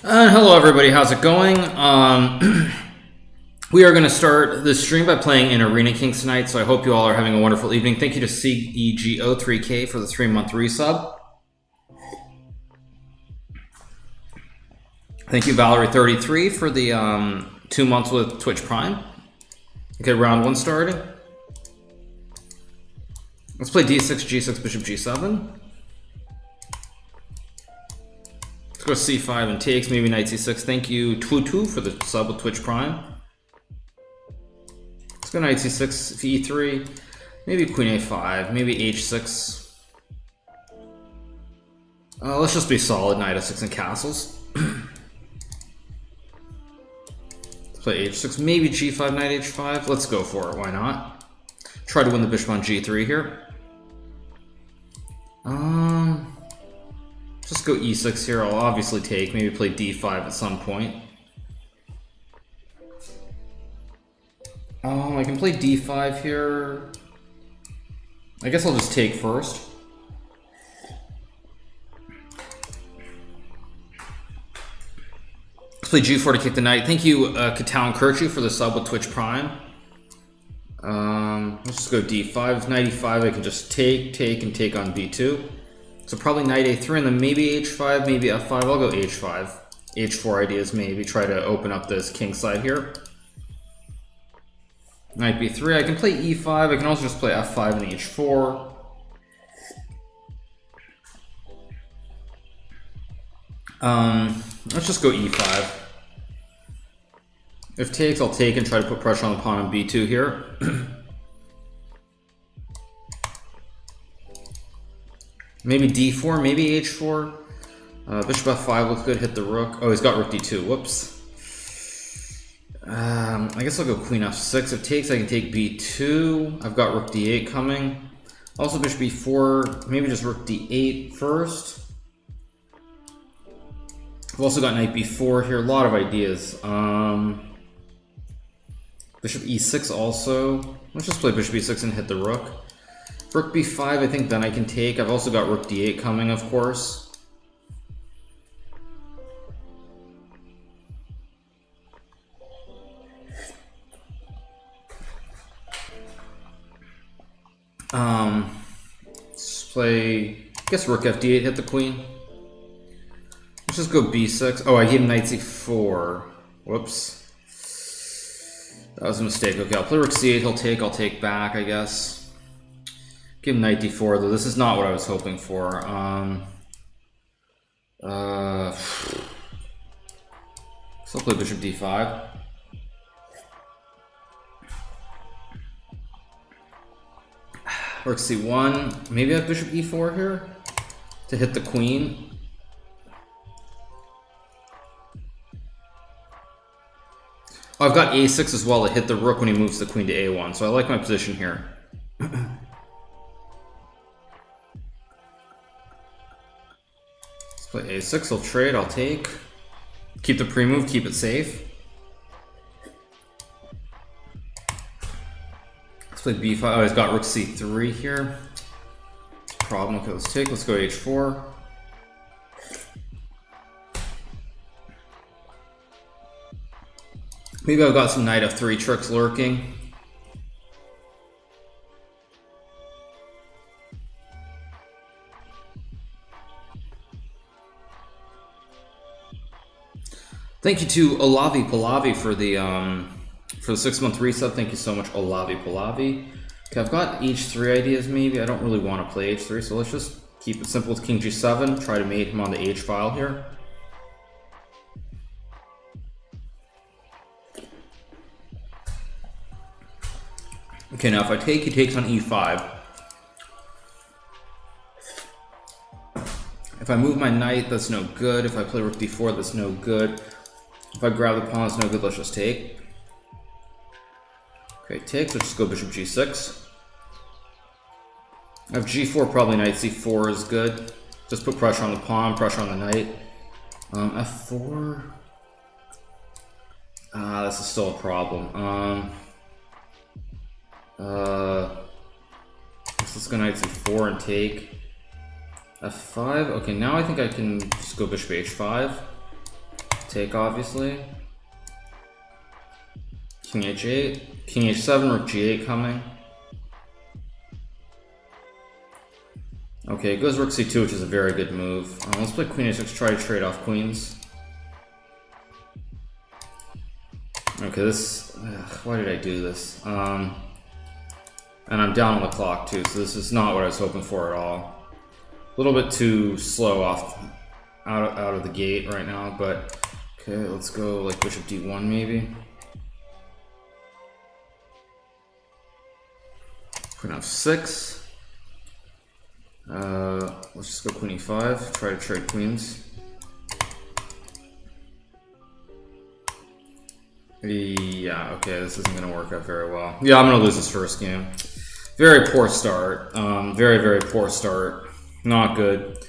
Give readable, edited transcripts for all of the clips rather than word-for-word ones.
Hello everybody, how's it going? We are going to start this stream by playing in Arena Kings tonight, so I hope you all are having a wonderful evening. Thank you to CEGO3K for the 3-month resub. Thank you Valerie33 for the 2 months with Twitch Prime. Okay, round 1 starting. Let's play d6, g6, bishop g7. Go c5 and takes, maybe knight c6. Thank you Tutu for the sub with Twitch Prime. Let's go knight c6, e3, maybe queen a5, maybe h6. Let's just be solid, knight f6 and castles. Let's play h6, maybe g5, knight h5. Let's go for it, why not? Try to win the bishop on g3 here. Just go e6 here. I'll obviously take, maybe play d5 at some point. I can play d5 here. I guess I'll just take first. Let's play g4 to kick the knight. Thank you, Katown Kirchu, for the sub with Twitch Prime. Let's just go d5. Knight e5, I can just take, and take on b2. So probably knight a3 and then maybe h5, maybe f5. I'll go h5. h4 ideas maybe. Try to open up this king side here. Knight b3. I can play e5. I can also just play f5 and h4. Let's just go e5. If takes, I'll take and try to put pressure on the pawn on b2 here. Maybe d4, maybe h4. Bishop f5 looks good, hit the rook. Oh, he's got rook d2, whoops. I guess I'll go queen f6. If takes, I can take b2. I've got rook d8 coming. Also bishop b4, maybe just rook d8 first. I've also got knight b4 here, a lot of ideas. Bishop e6 also. Let's just play bishop e6 and hit the rook. Rook b5, I think then I can take. I've also got rook d8 coming, of course. Let's play, I guess rook f d8, hit the queen. Let's just go b6. Oh, I gave knight c4. Whoops. That was a mistake. Okay, I'll play rook c8, he'll take, I'll take back, I guess. Give him knight d4, though this is not what I was hoping for. So I'll play bishop d5. Rook c1. Maybe I have bishop e4 here to hit the queen. Oh, I've got a6 as well to hit the rook when he moves the queen to a1, so I like my position here. Play a6, I'll trade, I'll take. Keep the pre-move, keep it safe. Let's play b5. Oh, he's got rook c3 here. Problem, okay, let's take. Let's go h4. Maybe I've got some knight f3 tricks lurking. Thank you to Olavi Palavi for the 6-month resub. Thank you so much, Olavi Palavi. Okay, I've got h3 ideas maybe. I don't really want to play h3, so let's just keep it simple with king g7. Try to mate him on the h file here. Okay, now if I take, he takes on e5. If I move my knight, that's no good. If I play rook d4, that's no good. If I grab the pawn, it's no good. Let's just take. Okay, take. Let's just go bishop g6. I have g4, probably knight c4 is good. Just put pressure on the pawn, pressure on the knight. F4. This is still a problem. Let's go knight c4 and take. F5. Okay, now I think I can just go bishop h5. take, obviously. King h8, king h7, rook g8 coming. Okay, it goes rook c2, which is a very good move. Let's play queen a6, try to trade off queens. Okay, this... why did I do this? And I'm down on the clock too, so this is not what I was hoping for at all. A little bit too slow out of the gate right now, but... Okay, let's go like bishop d1 maybe. Queen f6. Let's just go queen e5, try to trade queens. Yeah, okay, this isn't going to work out very well. Yeah, I'm going to lose this first game. Very poor start. Very, very poor start. Not good.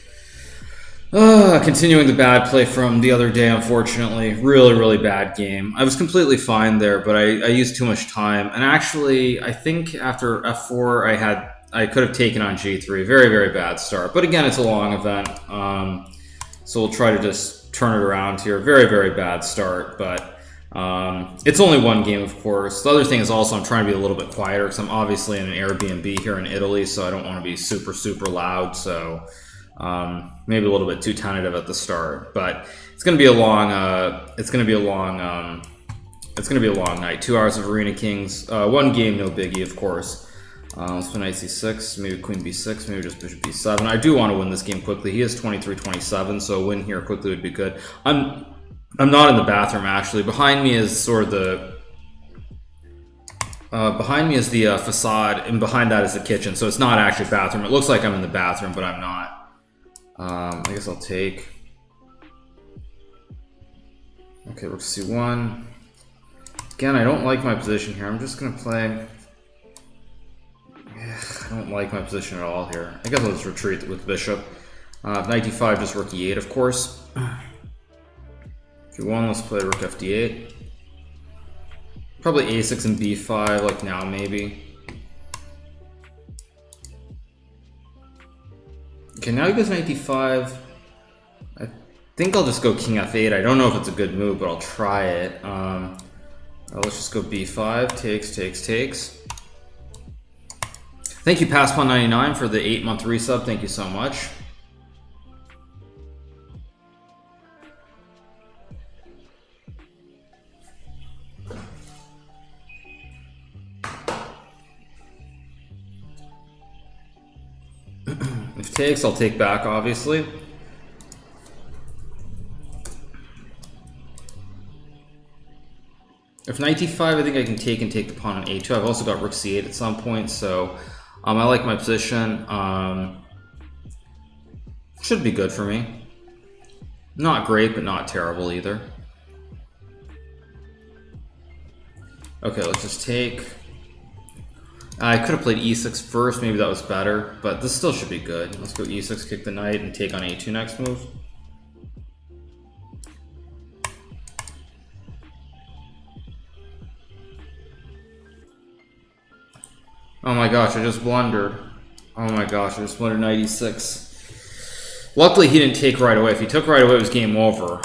Continuing the bad play from the other day, unfortunately. Really, really bad game. I was completely fine there, but I used too much time. And actually, I think after f4, I could have taken on g3. Very, very bad start. But again, it's a long event. So we'll try to just turn it around here. Very, very bad start, but it's only one game, of course. The other thing is also I'm trying to be a little bit quieter because I'm obviously in an Airbnb here in Italy, so I don't want to be super, super loud. So maybe a little bit too tentative at the start, but it's going to be a long. It's going to be a long night. 2 hours of Arena Kings. One game, no biggie, of course. Let's play knight c6, maybe queen b6, maybe just bishop b7. I do want to win this game quickly. He is 23-27, so a win here quickly would be good. I'm not in the bathroom actually. Behind me is sort of the facade, and behind that is the kitchen. So it's not actually a bathroom. It looks like I'm in the bathroom, but I'm not. I guess I'll take. Okay, rook c1. Again, I don't like my position here. I'm just gonna play. I don't like my position at all here. I guess I'll just retreat with bishop. Knight d5, just rook e8, of course. Q1, let's play rook fd8. Probably a6 and b5, like now, maybe. Okay, now he goes knight d5. I think I'll just go king f8. I don't know if it's a good move, but I'll try it. Let's just go b5. Takes. Thank you, Passpon99, for the 8-month resub. Thank you so much. If takes, I'll take back, obviously. If knight d5, I think I can take the pawn on a2. I've also got rook c8 at some point, so I like my position. Should be good for me. Not great, but not terrible either. Okay, let's just take. I could have played e6 first, maybe that was better, but this still should be good. Let's go e6, kick the knight, and take on a2 next move. Oh my gosh, I just blundered. Oh my gosh, I just blundered knight e6. Luckily, he didn't take right away. If he took right away, it was game over.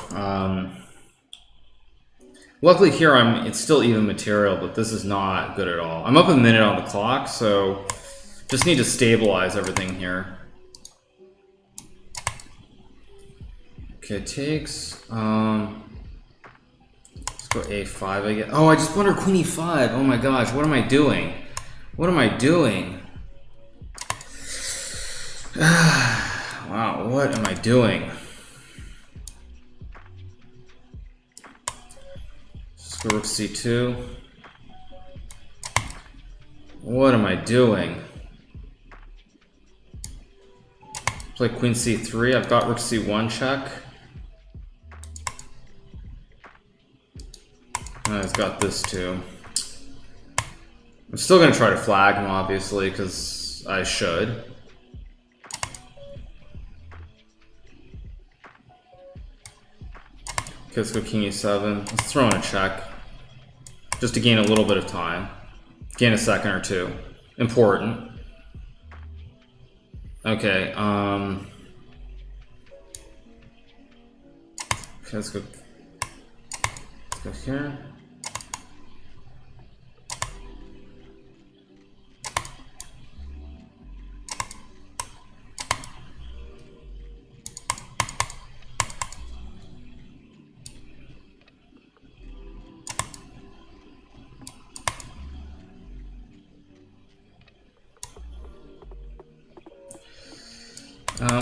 Luckily here, it's still even material, but this is not good at all. I'm up a minute on the clock, so just need to stabilize everything here. Okay, takes. Let's go a5 again. Oh, I just blundered queen e5. Oh my gosh, what am I doing? What am I doing? Wow, what am I doing? Let's go rook c2. What am I doing? Play queen c3. I've got rook c1 check. And I've got this too. I'm still going to try to flag him, obviously, because I should. Okay, let's go king e7. Let's throw in a check. Just to gain a little bit of time. Gain a second or two. Important. Okay, okay, let's go Go here.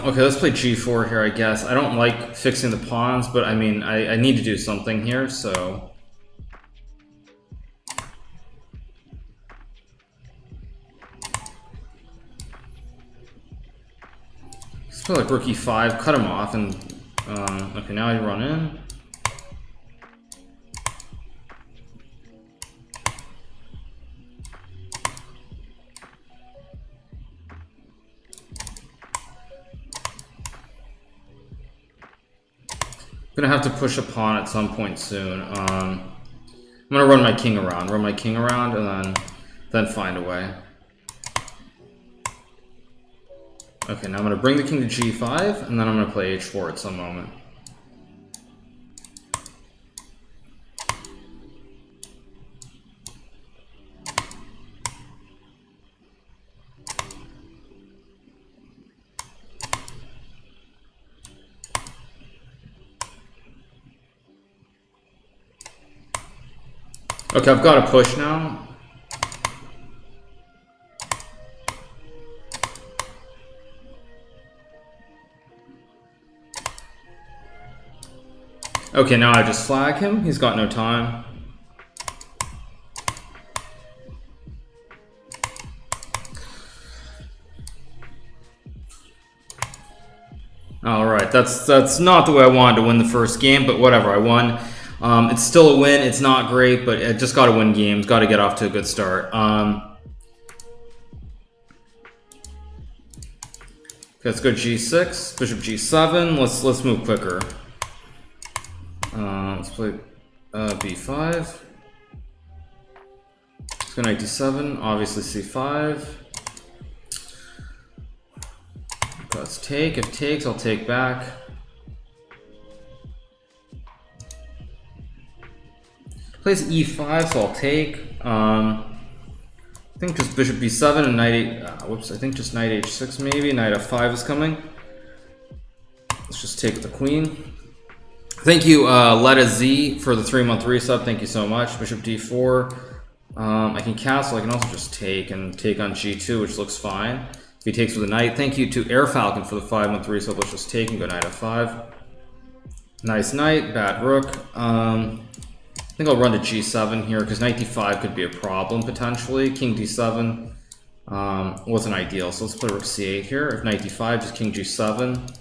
Okay, let's play g4 here, I guess. I don't like fixing the pawns, but I mean, I need to do something here, so... Let's play like rook e5, cut him off, and... okay, now I run in. I'm gonna have to push a pawn at some point soon. I'm gonna run my king around, and then find a way. Okay, now I'm gonna bring the king to g5, and then I'm gonna play h4 at some moment. Okay, I've got to push now. Okay, now I just flag him. He's got no time. Alright, that's not the way I wanted to win the first game, but whatever, I won. It's still a win. It's not great, but I just got to win games. Got to get off to a good start. Okay, let's go g6, bishop g7. Let's move quicker. Let's play b5. Let's go knight d7. Obviously c5. Let's take. If takes, I'll take back. Plays e5, so I'll take. I think just bishop b7 and knight 8. Whoops, I think just knight h6 maybe. Knight f5 is coming. Let's just take the queen. Thank you, Letta Z, for the 3-month resub. Thank you so much. Bishop d4. I can castle. I can also just take and take on g2, which looks fine. If he takes with a knight. Thank you to Air Falcon for the 5-month resub. Let's just take and go knight f5. Nice knight, bad rook. I think I'll run to g7 here because knight d5 could be a problem potentially. King d7 wasn't ideal, so let's play rook c8 here. If knight d5, just king g7.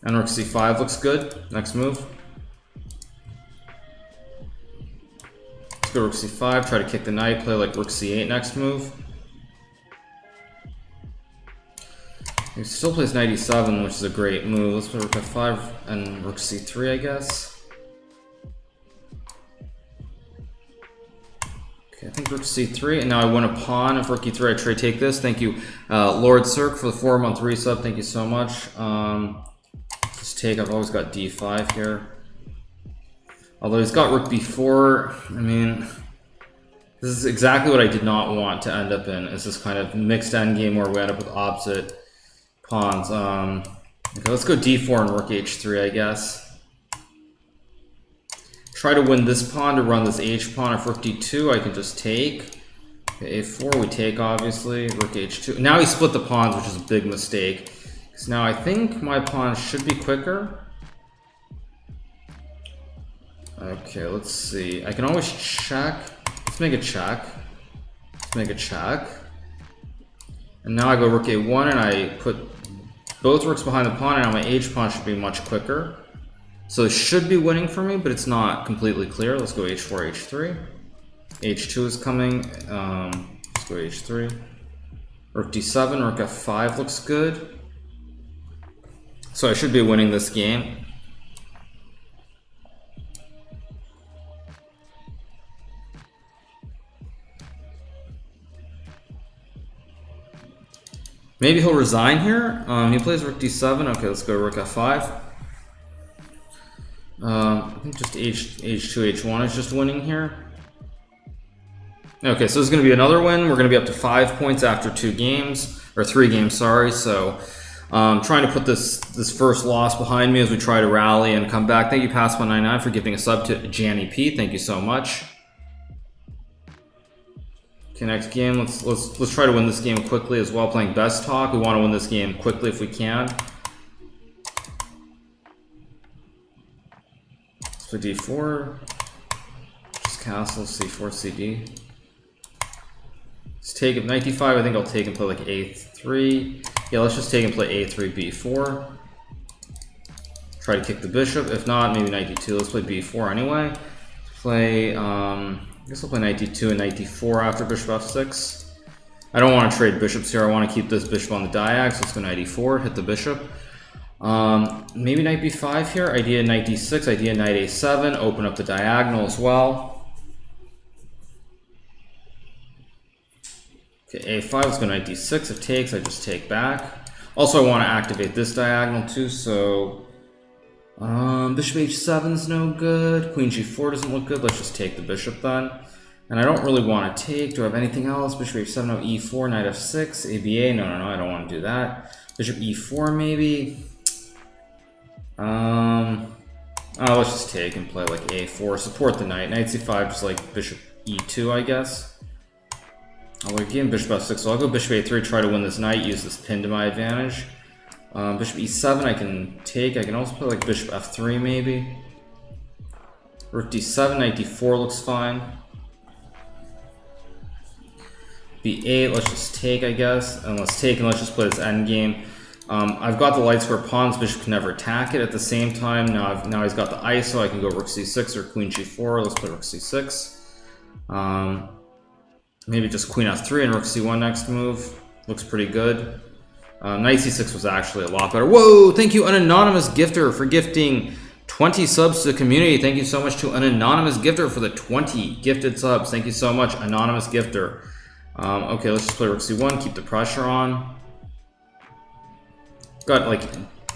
And rook c5 looks good. Next move. Let's go rook c5, try to kick the knight, play like rook c8 next move. He still plays knight e7, which is a great move. Let's play rook f5 and rook c3, I guess. Okay, I think rook c3, and now I win a pawn. If rook e3, I trade take this. Thank you, Lord Cirque, for the 4-month resub. Thank you so much. Just take. I've always got d5 here. Although he's got rook b4. I mean, this is exactly what I did not want to end up in. It's this kind of mixed endgame where we end up with opposite pawns. Okay, let's go d4 and rook h3, I guess. Try to win this pawn to run this h pawn. If rook d2, I can just take. Okay, a4, we take, obviously. Rook h2. Now he split the pawns, which is a big mistake. So now I think my pawn should be quicker. Okay, let's see. I can always check. Let's make a check. Let's make a check. And now I go rook a1, and I put both rooks behind the pawn, and now my h pawn should be much quicker. So it should be winning for me, but it's not completely clear. Let's go h4, h3. h2 is coming. Let's go h3. Rook d7, rook f5 looks good. So I should be winning this game. Maybe he'll resign here. He plays rook d7. Okay, let's go rook f5. I think just H2, H1 is just winning here. Okay, so this is going to be another win. We're going to be up to 5 points after 2 games, or 3 games, sorry. So trying to put this first loss behind me as we try to rally and come back. Thank you, Pass199, for giving a sub to Janny P. Thank you so much. Okay, next game. Let's try to win this game quickly as well. Playing Best Talk. We want to win this game quickly if we can. Let's play D4. Just castle C4 CD. Let's take it. Knight D5. I think I'll take and play like A3. Yeah, let's just take and play A3 B4. Try to kick the bishop. If not, maybe Knight D2. Let's play B4 anyway. Let's play. I guess I'll play Knight D2 and Knight D4 after Bishop F6. I don't want to trade bishops here. I want to keep this bishop on the diag, so let's go Knight E4, hit the bishop. Maybe Knight B5 here. Idea Knight D6, idea Knight A7, open up the diagonal as well. Okay, A5, let's go Knight D6. If takes, I just take back. Also, I want to activate this diagonal too, so bishop H7 is no good. Queen G4 doesn't look good. Let's just take the bishop then. And I don't really want to take. Do I have anything else? Bishop H7, no. E4, Knight F6, ABA. No, I don't want to do that. Bishop E4 maybe. Let's just take and play like A4. Support the knight. Knight C5, just like Bishop E2, I guess. I'll again Bishop F6. So I'll go Bishop A3, try to win this knight, use this pin to my advantage. Bishop E7 I can take. I can also play like Bishop F3 maybe. Rook D7, Knight D4 looks fine. B8, let's just take, I guess. And let's take and let's just play this endgame. I've got the light square pawns. Bishop can never attack it at the same time. Now he's got the ISO. I can go Rook C6 or Queen G4. Let's play Rook C6. Maybe just Queen F3 and Rook C1 next move. Looks pretty good. Knight C6 was actually a lot better. Whoa! Thank you, an anonymous gifter, for gifting 20 subs to the community. Thank you so much to an anonymous gifter for the 20 gifted subs. Thank you so much, anonymous gifter. Okay, let's just play Rook C1, keep the pressure on. Got like,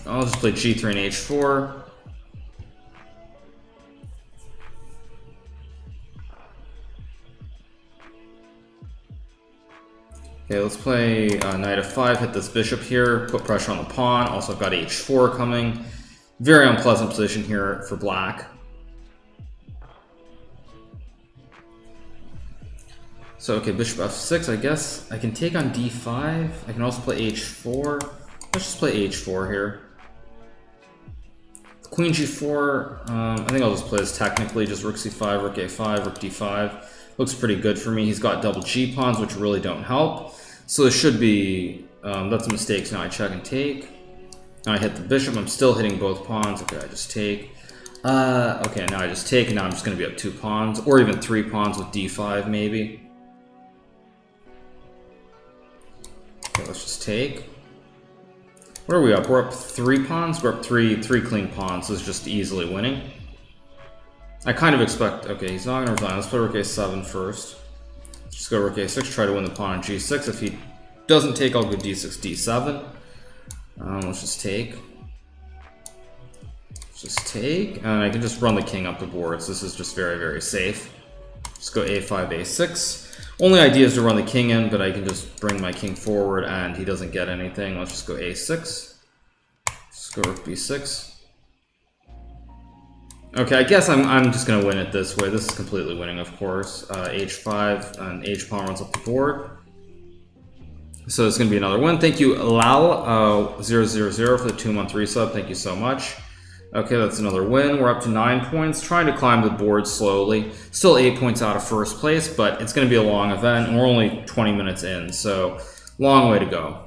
I'll just play G3 and H4. Okay, let's play Knight F5, hit this bishop here, put pressure on the pawn. Also, I've got H4 coming. Very unpleasant position here for black. So, okay, Bishop F6, I guess I can take on D5. I can also play H4. Let's just play H4 here. Queen G4, I think I'll just play this technically, just Rook C5, Rook A5, Rook D5. Looks pretty good for me. He's got double G pawns, which really don't help. So this should be, that's a mistake, so now I check and take. Now I hit the bishop, I'm still hitting both pawns. Okay, I just take. Okay, now I just take, and now I'm just going to be up 2 pawns, or even 3 pawns with D5 maybe. Okay, let's just take. What are we up? We're up 3 pawns? We're up 3 clean pawns. This is just easily winning. I kind of expect... Okay, he's not going to resign. Let's play Rook A7 first. Just go Rook A6, try to win the pawn on G6. If he doesn't take, I'll go D6, D7. Let's just take. Let's just take. And I can just run the king up the board. So this is just very, very safe. Just go A5, A6. Only idea is to run the king in, but I can just bring my king forward and he doesn't get anything. Let's just go A6. Let's go Rook B6. Okay, I guess I'm just going to win it this way. This is completely winning, of course. H5 and H pawn runs up the board. So it's going to be another win. Thank you, Lal000 for the 2-month resub. Thank you so much. Okay, that's another win. We're up to 9 points. Trying to climb the board slowly. Still 8 points out of first place, but it's going to be a long event, and we're only 20 minutes in, so long way to go.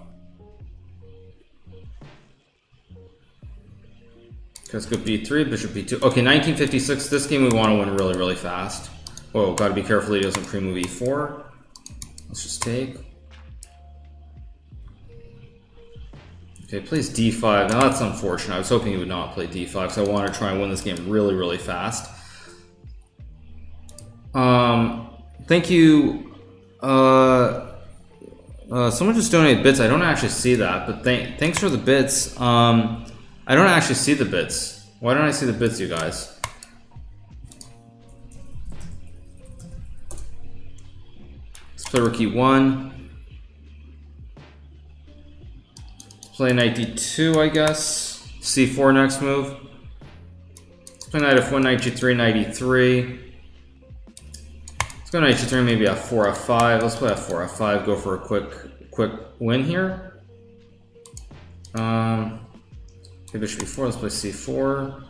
Let's go B3, Bishop B2. Okay, 1956. This game we want to win really, really fast. Whoa, got to be careful he doesn't pre-move E4. Let's just take. Okay, plays D5. Now that's unfortunate. I was hoping he would not play D5 because I want to try and win this game really, really fast. Thank you. Someone just donated bits. I don't actually see that, but thanks for the bits. I don't actually see the bits. Why don't I see the bits, you guys? Let's play rook e1. Play knight d2, I guess. c4 next move. Let's play knight f1, knight g3, knight e3. Let's go knight g3, maybe f4, f5. Let's play f4, f5. Go for a quick win here. Okay, bishop e4. Let's play c4.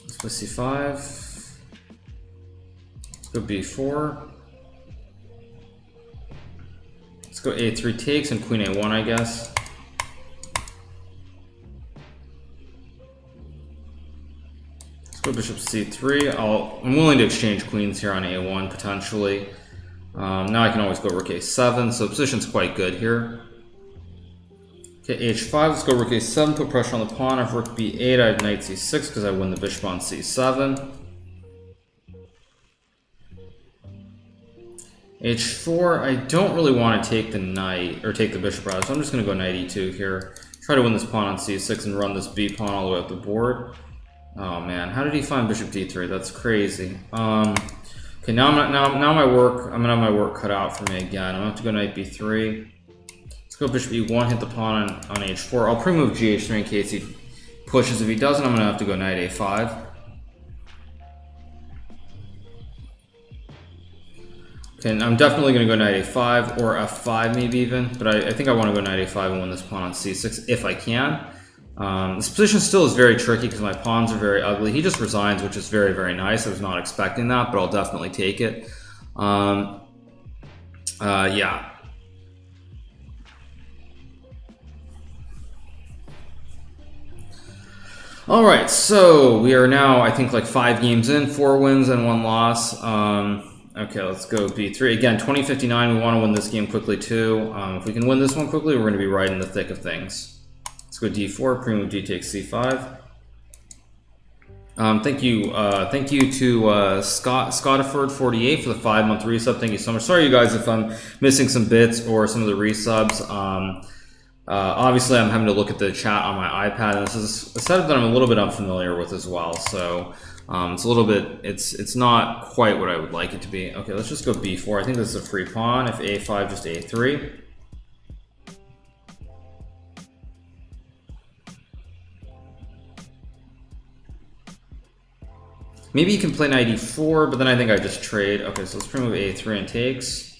Let's play c5. Let's go b4. Let's go a3 takes and queen a1, I guess. Go bishop c3. I'm willing to exchange queens here on a1 potentially. Now I can always go rook a7, so the position's quite good here. Okay, h5. Let's go rook a7. Put pressure on the pawn. If rook b8, I have knight c6 because I win the bishop on c7. h4. I don't really want to take the knight or take the bishop rather, so I'm just going to go knight e2 here. Try to win this pawn on c6 and run this b pawn all the way up the board. Oh man, how did he find bishop d3? That's crazy. Okay, now my work. I'm gonna have my work cut out for me again. I'm gonna have to go knight b3. Let's go bishop e1. Hit the pawn on h4. I'll pre-move gh3 in case he pushes. If he doesn't, I'm gonna have to go knight a5. Okay, and I'm definitely gonna go knight a5 or f5 maybe even. But I think I want to go knight a5 and win this pawn on c6 if I can. This position still is very tricky because my pawns are very ugly. He just resigns, which is very, very nice. I was not expecting that, but I'll definitely take it. Yeah. All right, so we are now, I think, like 5 games in, 4 wins and 1 loss. Okay, let's go b3. Again, 2059, we want to win this game quickly too. If we can win this one quickly, we're going to be right in the thick of things. Let's go d4, pre-move d takes c5. Thank you to Scottiford48 for the 5-month resub. Thank you so much. Sorry, you guys, if I'm missing some bits or some of the resubs. Obviously, I'm having to look at the chat on my iPad, and this is a setup that I'm a little bit unfamiliar with as well. So it's a little bit, it's not quite what I would like it to be. Okay, let's just go b4. I think this is a free pawn. If a5, just a3. Maybe you can play knight e4, but then I think I just trade. Okay, so let's pre-move a3 and takes.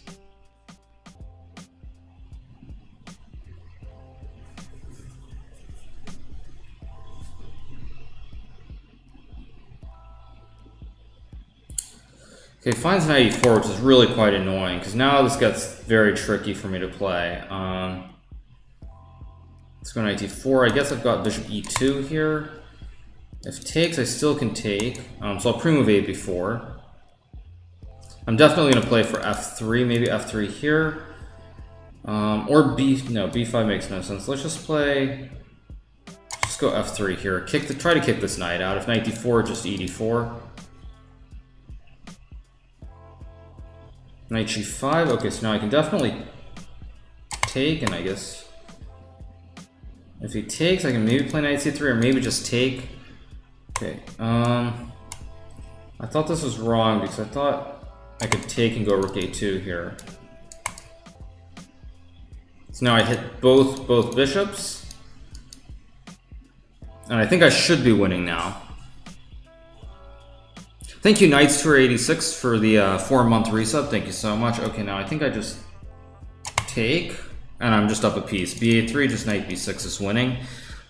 Okay, finds knight e4, which is really quite annoying, because now this gets very tricky for me to play. Let's go knight e4. I guess I've got bishop e2 here. If takes, I still can take. So I'll pre-move a before. I'm definitely going to play for f3, maybe f3 here. Or b5 makes no sense. Let's just play, just go f3 here. Try to kick this knight out. If knight d4, just e d4. Knight g5. Okay, so now I can definitely take, and I guess if he takes, I can maybe play knight c3 or maybe just take. Okay, I thought this was wrong because I thought I could take and go rook a2 here. So now I hit both bishops, and I think I should be winning now. Thank you, Knights Tour 86 for the 4-month resub. Thank you so much. Okay, now I think I just take, and I'm just up a piece. ba3, just knight b6 is winning.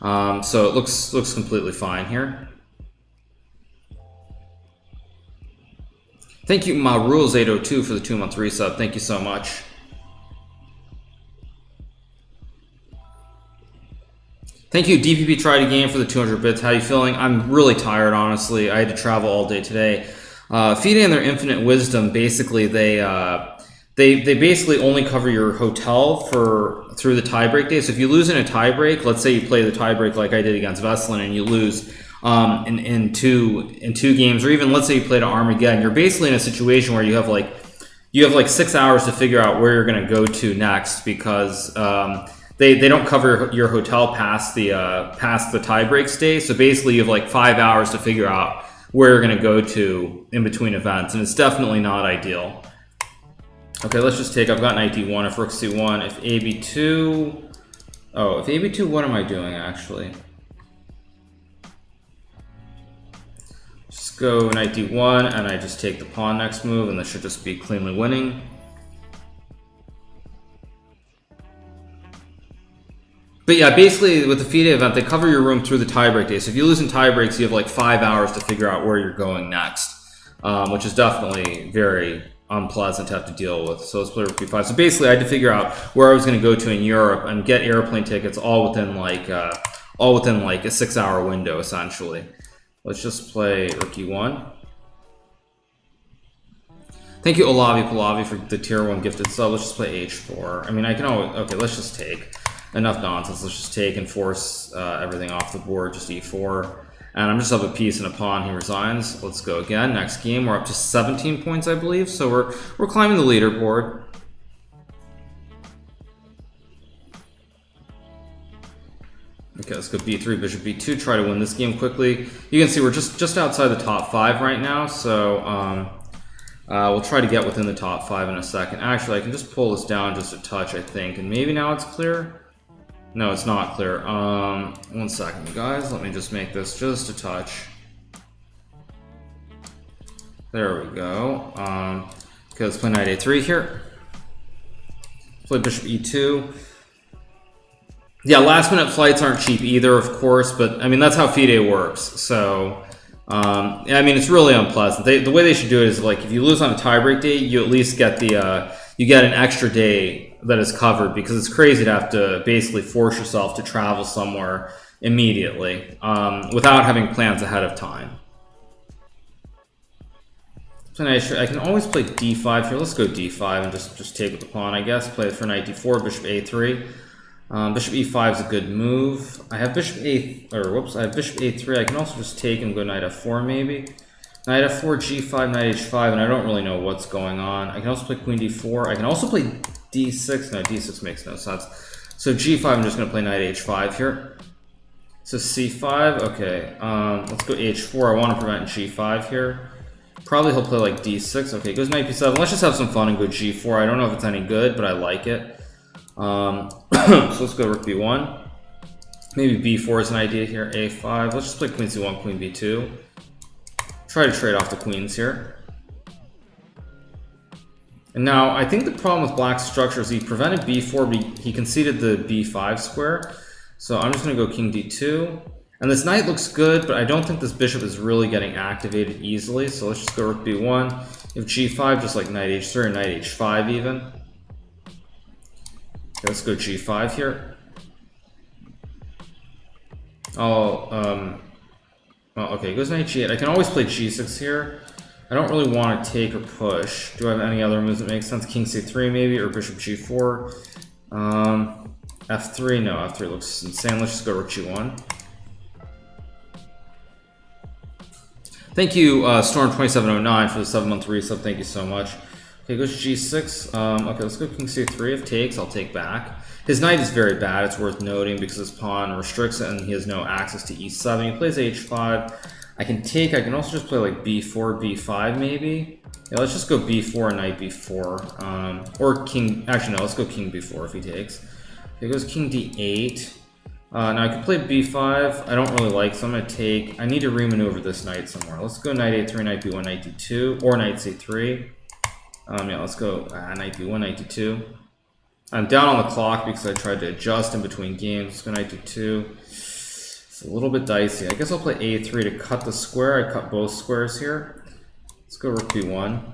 So it looks completely fine here. Thank you, MaRules802 for the 2-month resub. Thank you so much. Thank you, DPP Tried Again for the 200 bits. How you feeling? I'm really tired, honestly. I had to travel all day today. Feeding their infinite wisdom, basically, they basically only cover your hotel through the tiebreak day. So if you lose in a tiebreak, let's say you play the tiebreak like I did against Veslin and you lose in two games, or even let's say you played Armageddon, you're basically in a situation where you have like 6 hours to figure out where you're going to go to next, because they don't cover your hotel past the tie break stay. So basically, you have like 5 hours to figure out where you're going to go to in between events, and it's definitely not ideal. Okay, let's just take. I've got knight d1. If rook c1, if a b2. Oh, if a b2, what am I doing actually? Just go knight d1, and I just take the pawn next move, and this should just be cleanly winning. But yeah, basically with the FIDE event, they cover your room through the tiebreak day. So if you lose in tiebreaks, you have like 5 hours to figure out where you're going next, which is definitely very unpleasant to have to deal with. So let's play rook b5. So basically, I had to figure out where I was going to go to in Europe and get airplane tickets all within like a 6-hour window, essentially. Let's just play rook e1. Thank you, Olavi Palavi, for the tier 1 gifted sub. Let's just play h4. I mean, I can always... Okay, let's just take. Enough nonsense. Let's just take and force everything off the board. Just e4. And I'm just up a piece and a pawn. He resigns. Let's go again. Next game, we're up to 17 points, I believe. So we're climbing the leaderboard. Okay, let's go b3, bishop b2. Try to win this game quickly. You can see we're just outside the top 5 right now. So we'll try to get within the top 5 in a second. Actually, I can just pull this down just a touch, I think. And maybe now it's clear. No, it's not clear. 1 second, guys. Let me just make this just a touch. There we go. Okay, let's play knight a3 here. Play bishop e2. Yeah, last minute flights aren't cheap either, of course, but I mean, that's how FIDE works. So, I mean, it's really unpleasant. The way they should do it is like, if you lose on a tiebreak day, you at least get you get an extra day that is covered, because it's crazy to have to basically force yourself to travel somewhere immediately without having plans ahead of time. So I can always play d5 here. Let's go d5 and just take with the pawn, I guess. Play it for knight d4, bishop a3. Bishop e5 is a good move. I have bishop I have bishop a3. I can also just take and go knight f4 maybe. Knight f4, g5, knight h5, and I don't really know what's going on. I can also play queen d4. I can also play d6. No, d6 makes no sense. So g5, I'm just going to play knight h5 here. So c5, okay. Let's go h4. I want to prevent g5 here. Probably he'll play like d6. Okay, goes knight b7. Let's just have some fun and go g4. I don't know if it's any good, but I like it. So let's go rook b1. Maybe b4 is an idea here. a5. Let's just play queen c1, queen b2. Try to trade off the queens here. And now, I think the problem with Black's structure is he prevented b4, but he conceded the b5 square. So I'm just going to go king d2. And this knight looks good, but I don't think this bishop is really getting activated easily. So let's just go rook b1. If g5, just like knight h3 or knight h5 even. Okay, let's go g5 here. Okay, goes knight g8. I can always play g6 here. I don't really want to take or push. Do I have any other moves that make sense? King c3 maybe, or bishop g4. F3, no, F3 looks insane. Let's just go rook g1. Thank you, Storm2709 for the 7-month resub. Thank you so much. Okay, goes g6. Okay, let's go king c3. If takes, I'll take back. His knight is very bad, it's worth noting, because his pawn restricts it and he has no access to e7. He plays h5. I can take, I can also just play like b4, b5 maybe. Yeah, let's just go b4 and knight b4. Or king, actually no, let's go king b4 if he takes. Okay, goes king d8. Now I could play b5. I don't really like, so I'm going to take. I need to remaneuver this knight somewhere. Let's go knight a3, knight b1, knight d2, or knight c3. Yeah, let's go knight b1, knight d2. I'm down on the clock because I tried to adjust in between games. Let's go knight d2. It's a little bit dicey. I guess I'll play a3 to cut the square. I cut both squares here. Let's go rook b1.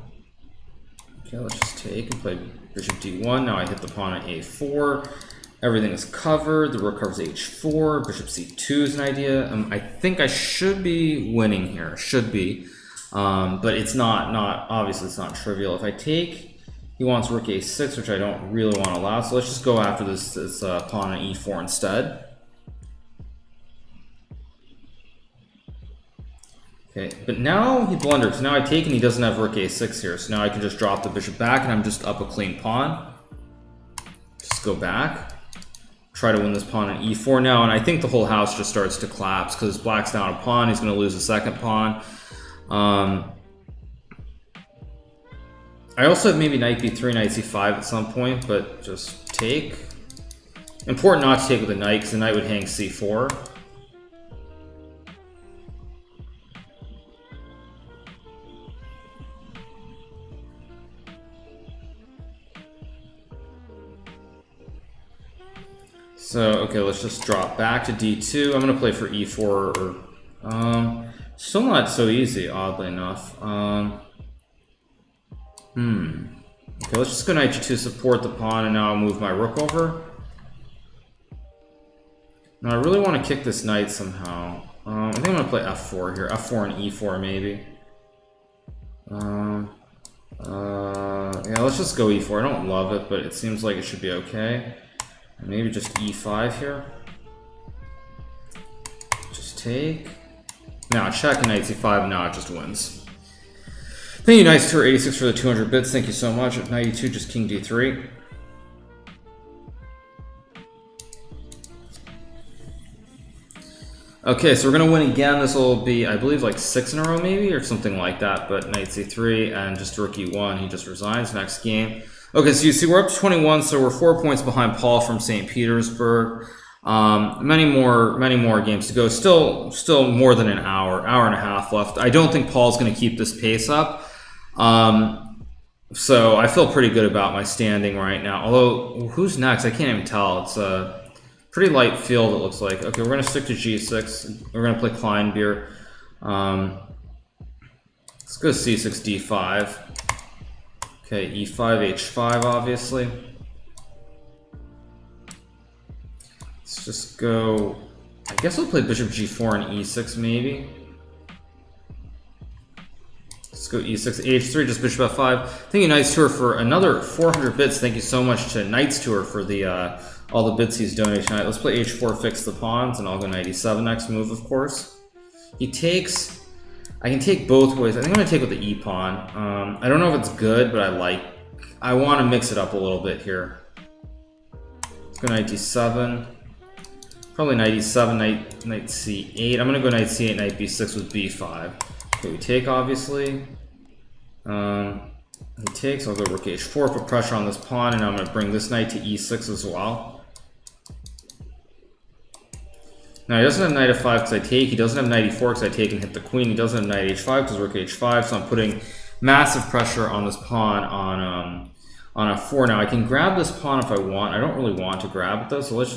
Okay, let's just take and play bishop d1. Now I hit the pawn at a4. Everything is covered. The rook covers h4. Bishop c2 is an idea. I think I should be winning here. Should be. But it's not obviously it's not trivial. If I take, he wants rook a6, which I don't really want to allow. So let's just go after this pawn on e4 instead. Okay, but now he blunders. So now I take and he doesn't have rook a6 here. So now I can just drop the bishop back and I'm just up a clean pawn. Just go back. try to win this pawn on e4 now, and I think the whole house just starts to collapse because black's down a pawn. He's going to lose the second pawn. I also have maybe knight b3, knight c5 at some point, but just take. Important not to take with the knight because the knight would hang c4. So, okay, let's just drop back to d2. I'm going to play for e4. Or, still not so easy, oddly enough. Okay, let's just go knight g2, support the pawn, and now I'll move my rook over. Now, I really want to kick this knight somehow. I think I'm going to play f4 here. f4 and e4, maybe. Yeah, let's just go e4. I don't love it, but it seems like it should be okay. Maybe just e5 here. Just take. Now check, knight c5, and now it just wins. Thank you, Nice Tour 86 for the 200 bits. Thank you so much. At 92, just king d3. Okay, so we're gonna win again. This will be, I believe, like 6 in a row maybe, or something like that. But knight c3 and just rook e1. He just resigns next game. Okay, so you see we're up to 21, so we're 4 points behind Paul from St. Petersburg. Many more games to go. Still more than an hour and a half left. I don't think Paul's going to keep this pace up. So I feel pretty good about my standing right now. Although, who's next? I can't even tell. It's a pretty light field, it looks like. Okay, we're going to stick to g6. We're going to play Kleinbier. Let's go c6, d5. Okay, e5, h5, obviously. Let's just go... I guess I'll play bishop g4 and e6, maybe. Let's go e6, h3, just bishop f5. Thank you, Knights Tour, for another 400 bits. Thank you so much to Knights Tour for the all the bits he's donated tonight. Let's play h4, fix the pawns, and I'll go knight e7 next move, of course. He takes... I can take both ways. I think I'm going to take with the e-pawn. I don't know if it's good, but I want to mix it up a little bit here. Let's go knight d7. Probably knight e7, knight c8. I'm going to go knight c8, knight b6 with b5. Okay, we take, obviously. He takes. I'll go rook h4, put pressure on this pawn, and I'm going to bring this knight to e6 as well. Now, he doesn't have knight f5 because I take. He doesn't have knight e4 because I take and hit the queen. He doesn't have knight h5 because rook h5. So I'm putting massive pressure on this pawn on f4. Now, I can grab this pawn if I want. I don't really want to grab it, though. So let's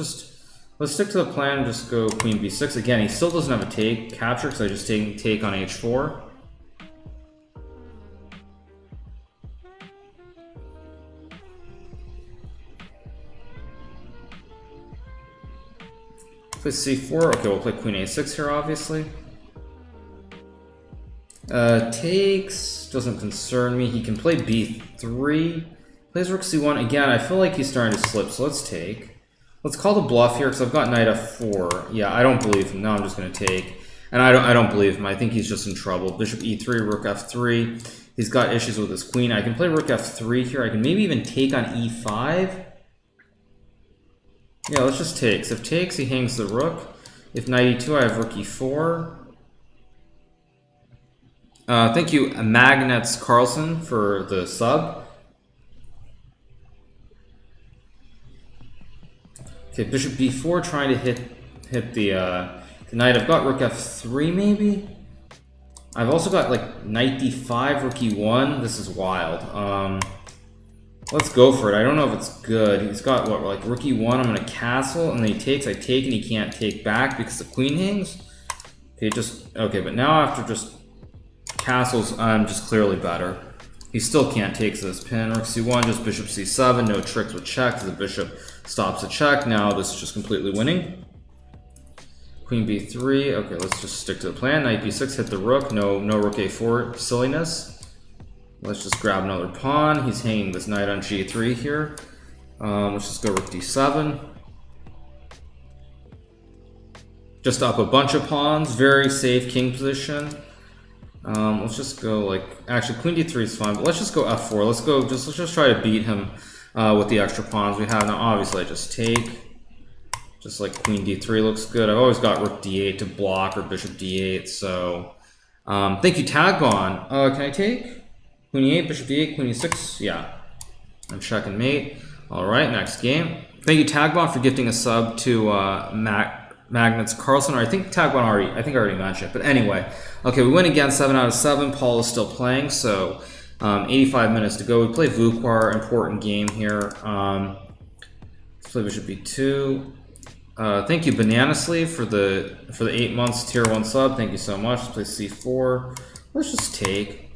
stick to the plan and just go queen b6. Again, he still doesn't have a capture because I just take on h4. Play c4. Okay, we'll play queen a6 here, obviously. Takes. Doesn't concern me. He can play b3. Plays rook c1. Again, I feel like he's starting to slip, so let's take. Let's call the bluff here, because I've got knight f4. Yeah, I don't believe him. Now I'm just going to take. And I don't believe him. I think he's just in trouble. Bishop e3, rook f3. He's got issues with his queen. I can play rook f3 here. I can maybe even take on e5. Yeah, let's just take. So if takes, he hangs the rook. If knight e2, I have rook e4. Thank you, Magnets Carlson, for the sub. Okay, bishop b4, trying to hit the knight. I've got rook f3, maybe? I've also got, like, knight d5, rook e1. This is wild. Let's go for it. I don't know if it's good. He's got, what, like rook e1. I'm going to castle, and then he takes. I take, and he can't take back because the queen hangs. Okay, okay, but now after just castles, I'm just clearly better. He still can't take this pin. Rook c1, just bishop c7. No tricks with checks. The bishop stops a check. Now this is just completely winning. Queen b3. Okay, let's just stick to the plan. Knight b6, hit the rook. No rook a4 silliness. Let's just grab another pawn. He's hanging this knight on g3 here. Let's just go rook d7. Just up a bunch of pawns. Very safe king position. Let's just go like... Actually, queen d3 is fine, but let's just go f4. Let's just try to beat him with the extra pawns we have. Now, obviously, I just take. Just like queen d3 looks good. I've always got rook d8 to block or bishop d8, so thank you, Tagbon. Can I take? Queen e8, bishop d8, queen e6? Yeah. I'm checking mate. Alright, next game. Thank you, Tagbon, for gifting a sub to Magnets Carlson. Or I think Tagbon I already mentioned it. But anyway, okay, we win again, 7 out of 7. Paul is still playing, so 85 minutes to go. We play Vuquar, important game here. Let's play bishop b2. Thank you, Banana Sleeve, for the 8 months tier 1 sub. Thank you so much. Let's play c4. Let's just take.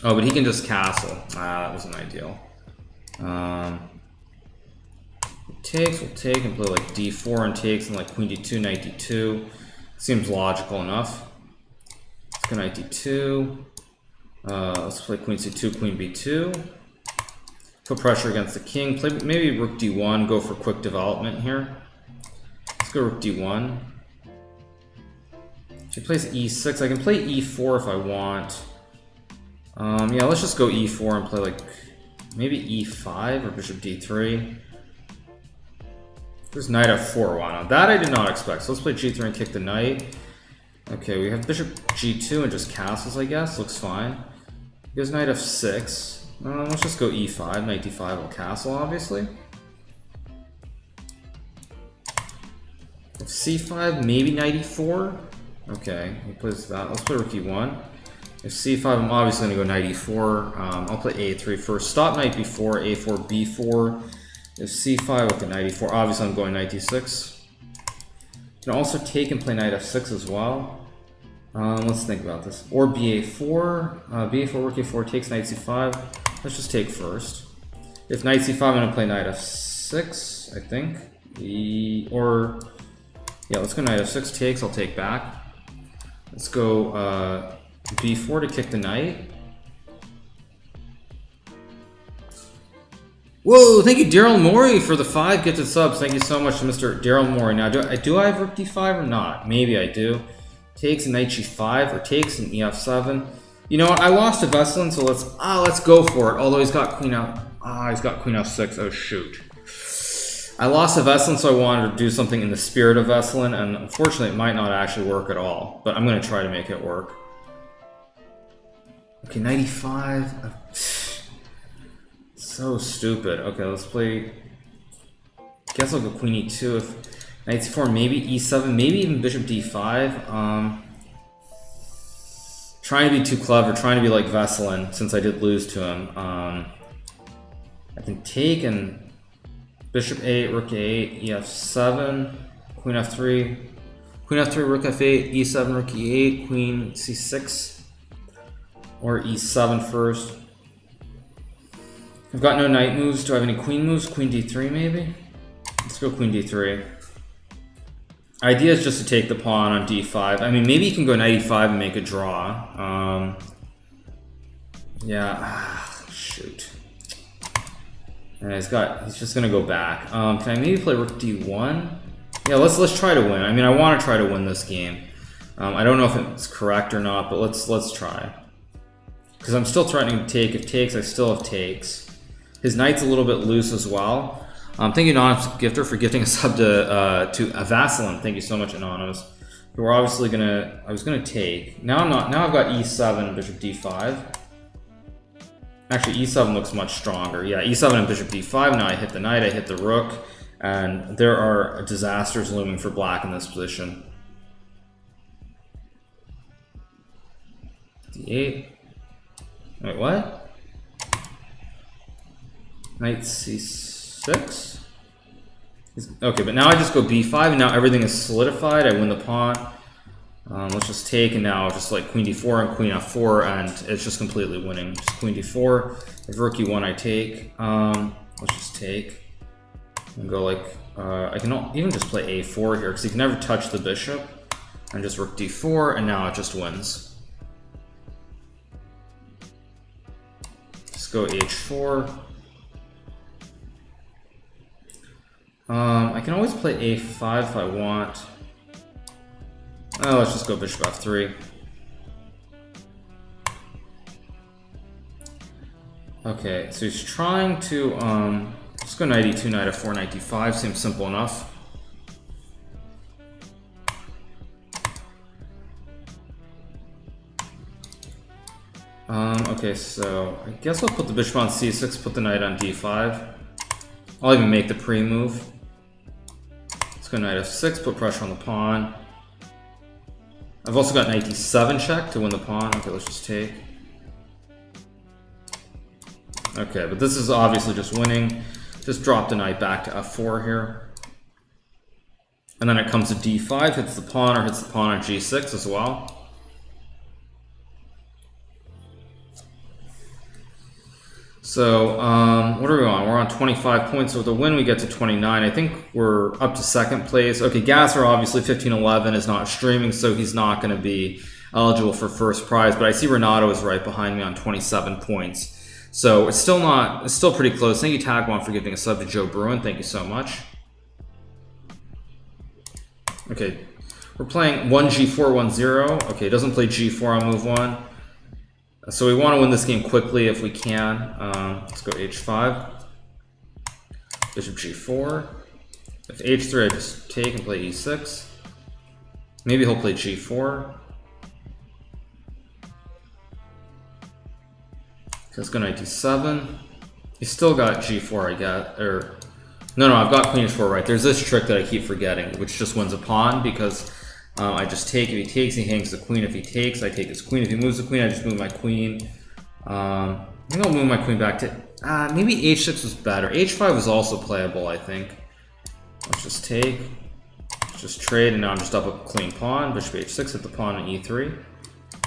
Oh, but he can just castle. That wasn't ideal. We'll take and play like d4 and takes and like queen d2, knight d2. Seems logical enough. Let's go knight d2. Let's play queen c2, queen b2. Put pressure against the king. Play maybe rook d1. Go for quick development here. Let's go rook d1. She plays e6. I can play e4 if I want. Yeah, let's just go e4 and play like maybe e5 or bishop d3. There's knight f4. Wow, that I did not expect. So let's play g3 and kick the knight. Okay, we have bishop g2 and just castles, I guess. Looks fine. Here's knight f6. Let's just go e5. Knight d5 will castle, obviously. If c5, maybe knight e4. Okay, he plays that. Let's play rook e1. If c5, I'm obviously going to go knight e4. I'll play a3 first. Stop knight b4, a4, b4. If c5 with the knight e4, obviously I'm going knight d6. Can also take and play knight f6 as well. Let's think about this. Or ba4. ba4, rook a4 takes knight c5. Let's just take first. If knight c5, I'm going to play knight f6, I think. Yeah, let's go knight f6 takes. I'll take back. Let's go b4 to kick the knight. Whoa, thank you, Daryl Morey, for the 5 gifted subs. Thank you so much to Mr. Daryl Morey. Now, do I have rook d5 or not? Maybe I do. Takes and knight g5, or takes and ef7. You know what? I lost to Veselin, so let's go for it. Although he's got queen out. He's got queen f6. Oh shoot. I lost to Veselin, so I wanted to do something in the spirit of Veselin, and unfortunately, it might not actually work at all. But I'm going to try to make it work. Okay, knight e5. So stupid. Okay, let's play. Guess I'll go queen e2. If knight c4, maybe e7, maybe even bishop d5. Trying to be too clever, trying to be like Veselin, since I did lose to him. I can take and bishop 8, rook 8, ef7, queen f3, rook f8, e7, rook e8, queen c6, or e7 first. I've got no knight moves. Do I have any queen moves? Queen d3 maybe? Let's go queen d3. Idea is just to take the pawn on d5. I mean, maybe you can go knight e5 and make a draw. Yeah, shoot. And he's just gonna go back. Can I maybe play rook d1? Yeah, let's try to win. I mean, I want to try to win this game. I don't know if it's correct or not, but let's try. Because I'm still threatening to take. If takes, I still have takes. His knight's a little bit loose as well. Thank you, Anonymous Gifter, for gifting a sub to Vaseline. Thank you so much, Anonymous. We're obviously I was gonna take. Now I'm not. Now I've got e7 and bishop d5. Actually, e7 looks much stronger. Yeah, e7 and bishop d5. Now I hit the knight. I hit the rook, and there are disasters looming for black in this position. d8. Wait, what? Knight c6? Okay, but now I just go b5, and now everything is solidified. I win the pawn. Let's just take, and now just like queen d4 and queen f4, and it's just completely winning. Just queen d4. If rook e1, I take. Let's just take. And go like, I can even just play a4 here, because he can never touch the bishop. And just rook d4, and now it just wins. Just go h4. I can always play a5 if I want. Oh, let's just go bishop f3. Okay, so he's trying to just go knight e2, knight f4, knight d5. Seems simple enough. Okay, so I guess I'll put the bishop on c6, put the knight on d5. I'll even make the pre-move. Let's go knight f6, put pressure on the pawn. I've also got knight d7 check to win the pawn. Okay, let's just take. Okay, but this is obviously just winning. Just drop the knight back to f4 here. And then it comes to d5, hits the pawn or hits the pawn on g6 as well. So, what are we on? We're on 25 points. So with a win, we get to 29. I think we're up to second place. Okay, Gasser, obviously, 15-11 is not streaming, so he's not going to be eligible for first prize. But I see Renato is right behind me on 27 points. So it's still pretty close. Thank you, Tagwan, for giving a sub to Joe Bruin. Thank you so much. Okay, we're playing 1g4, 1-0. Okay, doesn't play g4 on move 1. So we want to win this game quickly if we can. Let's go h5. Bishop g4. If h3, I just take and play e6. Maybe he'll play g4. Let's go knight d7. He's still got g4, I guess. Or no, I've got queen h4 right. There's this trick that I keep forgetting, which just wins a pawn because I just take. If he takes, he hangs the queen. If he takes, I take his queen. If he moves the queen, I just move my queen. I think I'll move my queen back to... maybe h6 was better. h5 was also playable, I think. Let's just take. Let's just trade, and now I'm just up a clean pawn. Bishop h6, hit the pawn on e3.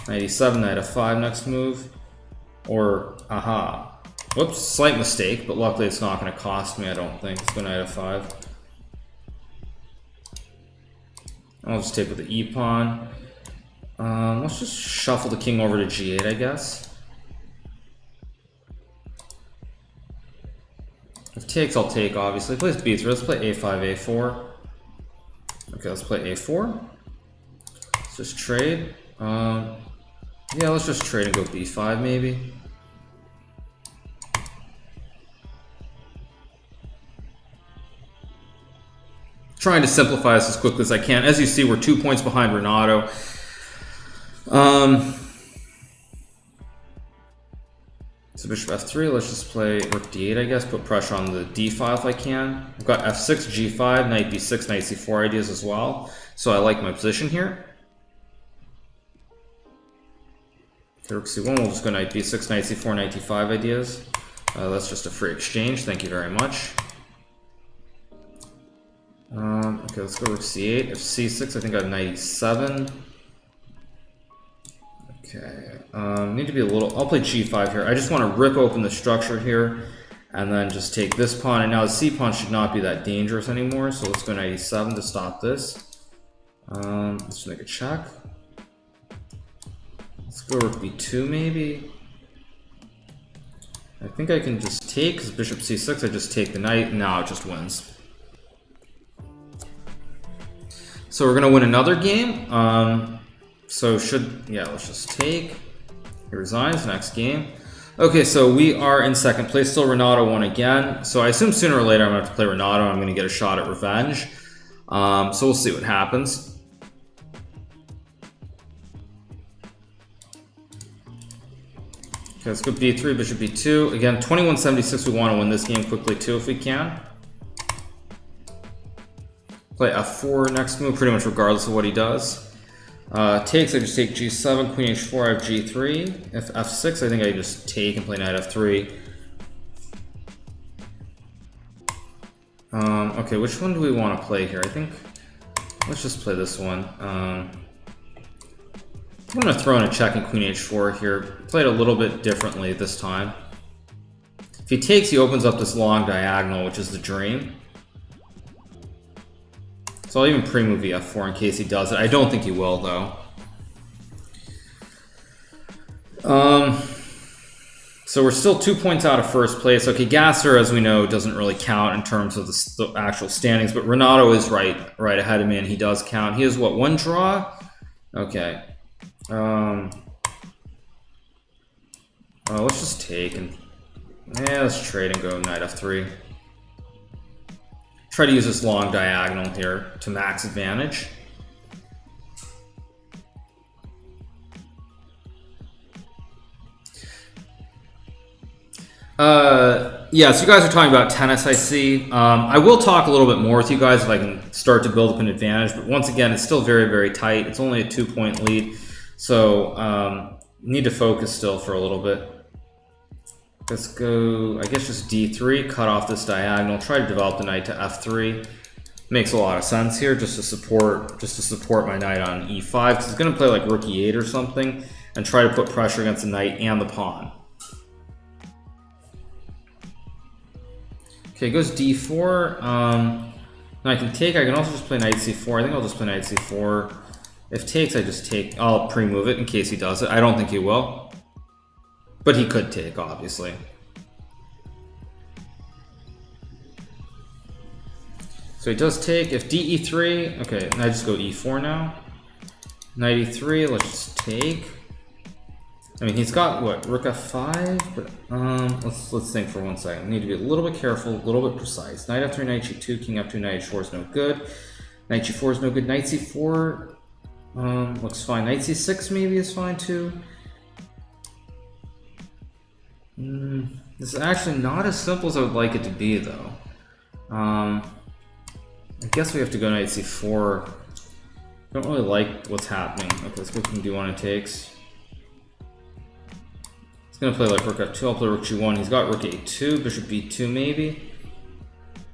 Knight e7, knight f5 next move. Or, aha. Whoops, slight mistake, but luckily it's not going to cost me, I don't think. Let's go knight f5. I'll just take with the e-pawn. Let's just shuffle the king over to g8, I guess. If takes, I'll take, obviously. Plays b3. Let's play a5, a4. Okay, let's play a4. Let's just trade. Yeah, let's just trade and go b5, maybe. Trying to simplify this as quickly as I can. As you see, we're 2 points behind Renato. So bishop f3, let's just play rook d8, I guess. Put pressure on the d file if I can. I've got f6, g5, knight b6, knight c4 ideas as well. So I like my position here. Okay, rook c1, we'll just go knight b6, knight c4, knight d5 ideas. That's just a free exchange. Thank you very much. Okay, let's go rook c8. If c6, I think I have knight e7. Okay, need to be a little... I'll play g5 here. I just want to rip open the structure here and then just take this pawn. And now the c pawn should not be that dangerous anymore. So let's go knight e7 to stop this. Let's make a check. Let's go rook b2 maybe. I think I can just take, because bishop c6, I just take the knight, and now it just wins. So we're going to win another game. Let's just take. He resigns, next game. Okay, so we are in second place. Still Renato won again. So I assume sooner or later I'm going to have to play Renato. I'm going to get a shot at revenge. So we'll see what happens. Okay, let's go b3, bishop b2. Again, 2176, we want to win this game quickly too if we can. Play f4 next move, pretty much regardless of what he does. Takes, I just take g7, queen h4, I have g3. If f6, I think I just take and play knight f3. Okay, which one do we want to play here? I think, let's just play this one. I'm going to throw in a check and queen h4 here. Play it a little bit differently this time. If he takes, he opens up this long diagonal, which is the dream. So I'll even pre-move the f4 in case he does it. I don't think he will, though. So we're still 2 points out of first place. Okay, Gasser, as we know, doesn't really count in terms of the actual standings, but Renato is right ahead of me, and he does count. He has, what, one draw? Okay. Let's just take and... Yeah, let's trade and go knight f3. Try to use this long diagonal here to max advantage. Yeah, so you guys are talking about tennis, I see. I will talk a little bit more with you guys if I can start to build up an advantage, but once again, it's still very, very tight. It's only a 2-point lead, so need to focus still for a little bit. Let's go, I guess just d3, cut off this diagonal, try to develop the knight to f3. Makes a lot of sense here, just to support my knight on e5, because it's going to play like rook e8 or something, and try to put pressure against the knight and the pawn. Okay, goes d4. Now I can take. I can also just play knight c4. I think I'll just play knight c4. If takes, I just take. I'll pre-move it in case he does it. I don't think he will, but he could take, obviously. So he does take. If de3, okay, and I just go e4 now. Knight e3. Let's just take. I mean, he's got what, rook f5, but let's think for 1 second. We need to be a little bit careful, a little bit precise. Knight f3, knight g2, king f2, knight h4 is no good. Knight g4 is no good. Knight c4 looks fine. Knight c6 maybe is fine too. This is actually not as simple as I would like it to be, though. I guess we have to go knight c4. Don't really like what's happening. Okay, let's go king d1 and takes. Gonna play like rook f2. I'll play rook g1. He's got rook a2, bishop b2 maybe.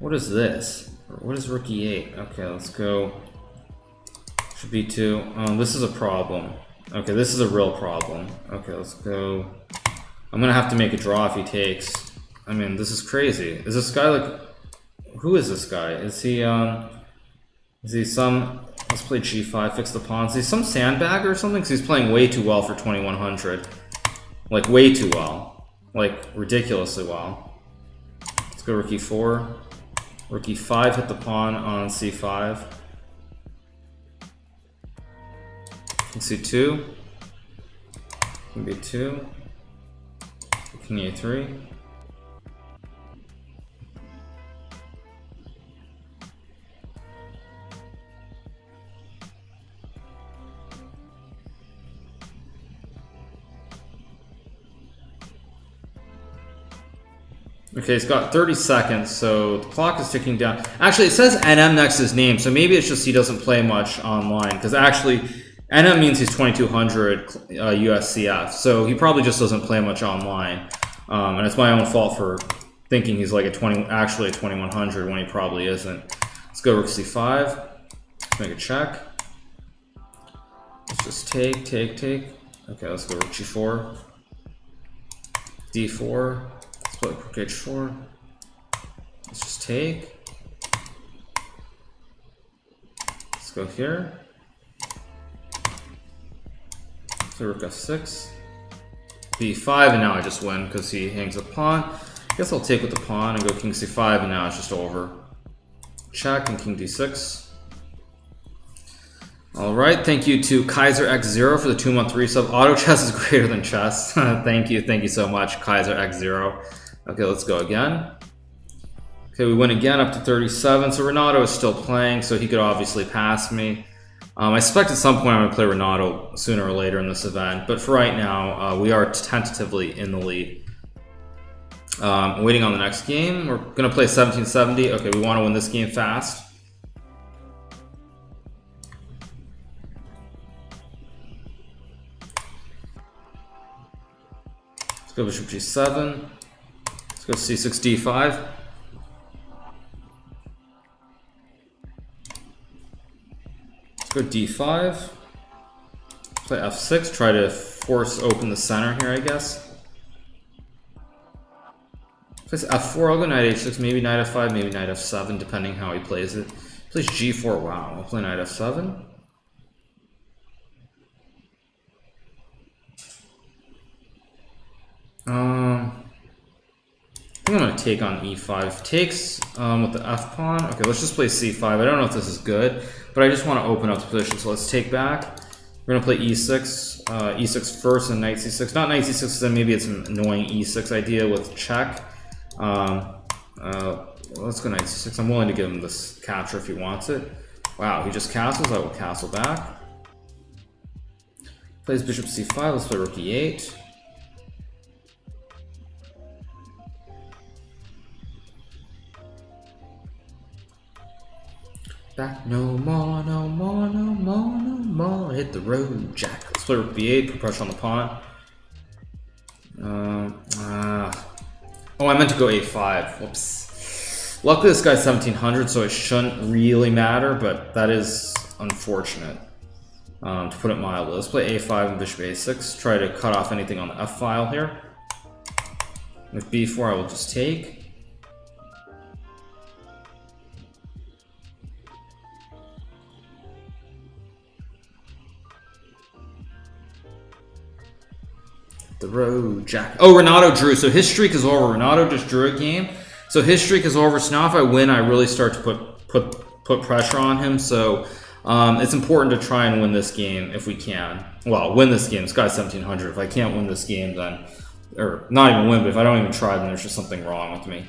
What is this? What is rook e8? Okay, let's go bishop b2. This is a problem. Okay, this is a real problem. Okay, let's go. I'm gonna have to make a draw if he takes. I mean, this is crazy. Is this guy like? Who is this guy? Is he some? Let's play g5. Fix the pawns. Is he some sandbagger or something? Because he's playing way too well for 2100. Like, way too well. Like, ridiculously well. Let's go rook e4. Rook e5, hit the pawn on c5. King c2. King b2. King a3. Okay, it's got 30 seconds, so the clock is ticking down. Actually, it says NM next to his name, so maybe it's just he doesn't play much online, because actually, NM means he's 2200 USCF, so he probably just doesn't play much online. And it's my own fault for thinking he's like actually a 2100 when he probably isn't. Let's go rook c5. Let's make a check. Let's just take. Okay, let's go rook g4. d4. Let's play rook h4. Let's just take. Let's go here. So rook f6. b5, and now I just win because he hangs a pawn. I guess I'll take with the pawn and go king c5, and now it's just over. Check and king d6. Alright, thank you to Kaiser X0 for the 2-month resub. Auto chess is greater than chess. Thank you so much, Kaiser X0. Okay, let's go again. Okay, we win again up to 37. So Renato is still playing, so he could obviously pass me. I suspect at some point I'm going to play Renato sooner or later in this event, but for right now, we are tentatively in the lead. Waiting on the next game. We're going to play 1770. Okay, we want to win this game fast. Let's go bishop g7. Let's go c6 d5. Let's go d5. Play f6. Try to force open the center here, I guess. Plays f4. I'll go knight h6. Maybe knight f5. Maybe knight f7, depending how he plays it. Plays g4. Wow. I'll play knight f7. I think I'm going to take on e5. Takes with the f pawn. Okay, let's just play c5. I don't know if this is good, but I just want to open up the position. So let's take back. We're going to play e6. E6 first and knight c6. Not knight c6, then maybe it's an annoying e6 idea with check. Let's go knight c6. I'm willing to give him this capture if he wants it. Wow, he just castles. I will castle back. Plays bishop c5. Let's play rook e8. Back no more, no more, no more, no more. Hit the road, Jack. Let's play rook b8, put pressure on the pawn. Oh, I meant to go a5. Whoops. Luckily, this guy's 1700, so it shouldn't really matter, but that is unfortunate, to put it mildly. Let's play a5 and bishop a6. Try to cut off anything on the f file here. With b4, I will just take. The road, Jack. Oh, Renato drew. So his streak is over. Renato just drew a game. So his streak is over. So now if I win, I really start to put pressure on him. So it's important to try and win this game if we can. Well, win this game. This guy's 1700. If I can't win this game, then, or not even win, but if I don't even try, then there's just something wrong with me.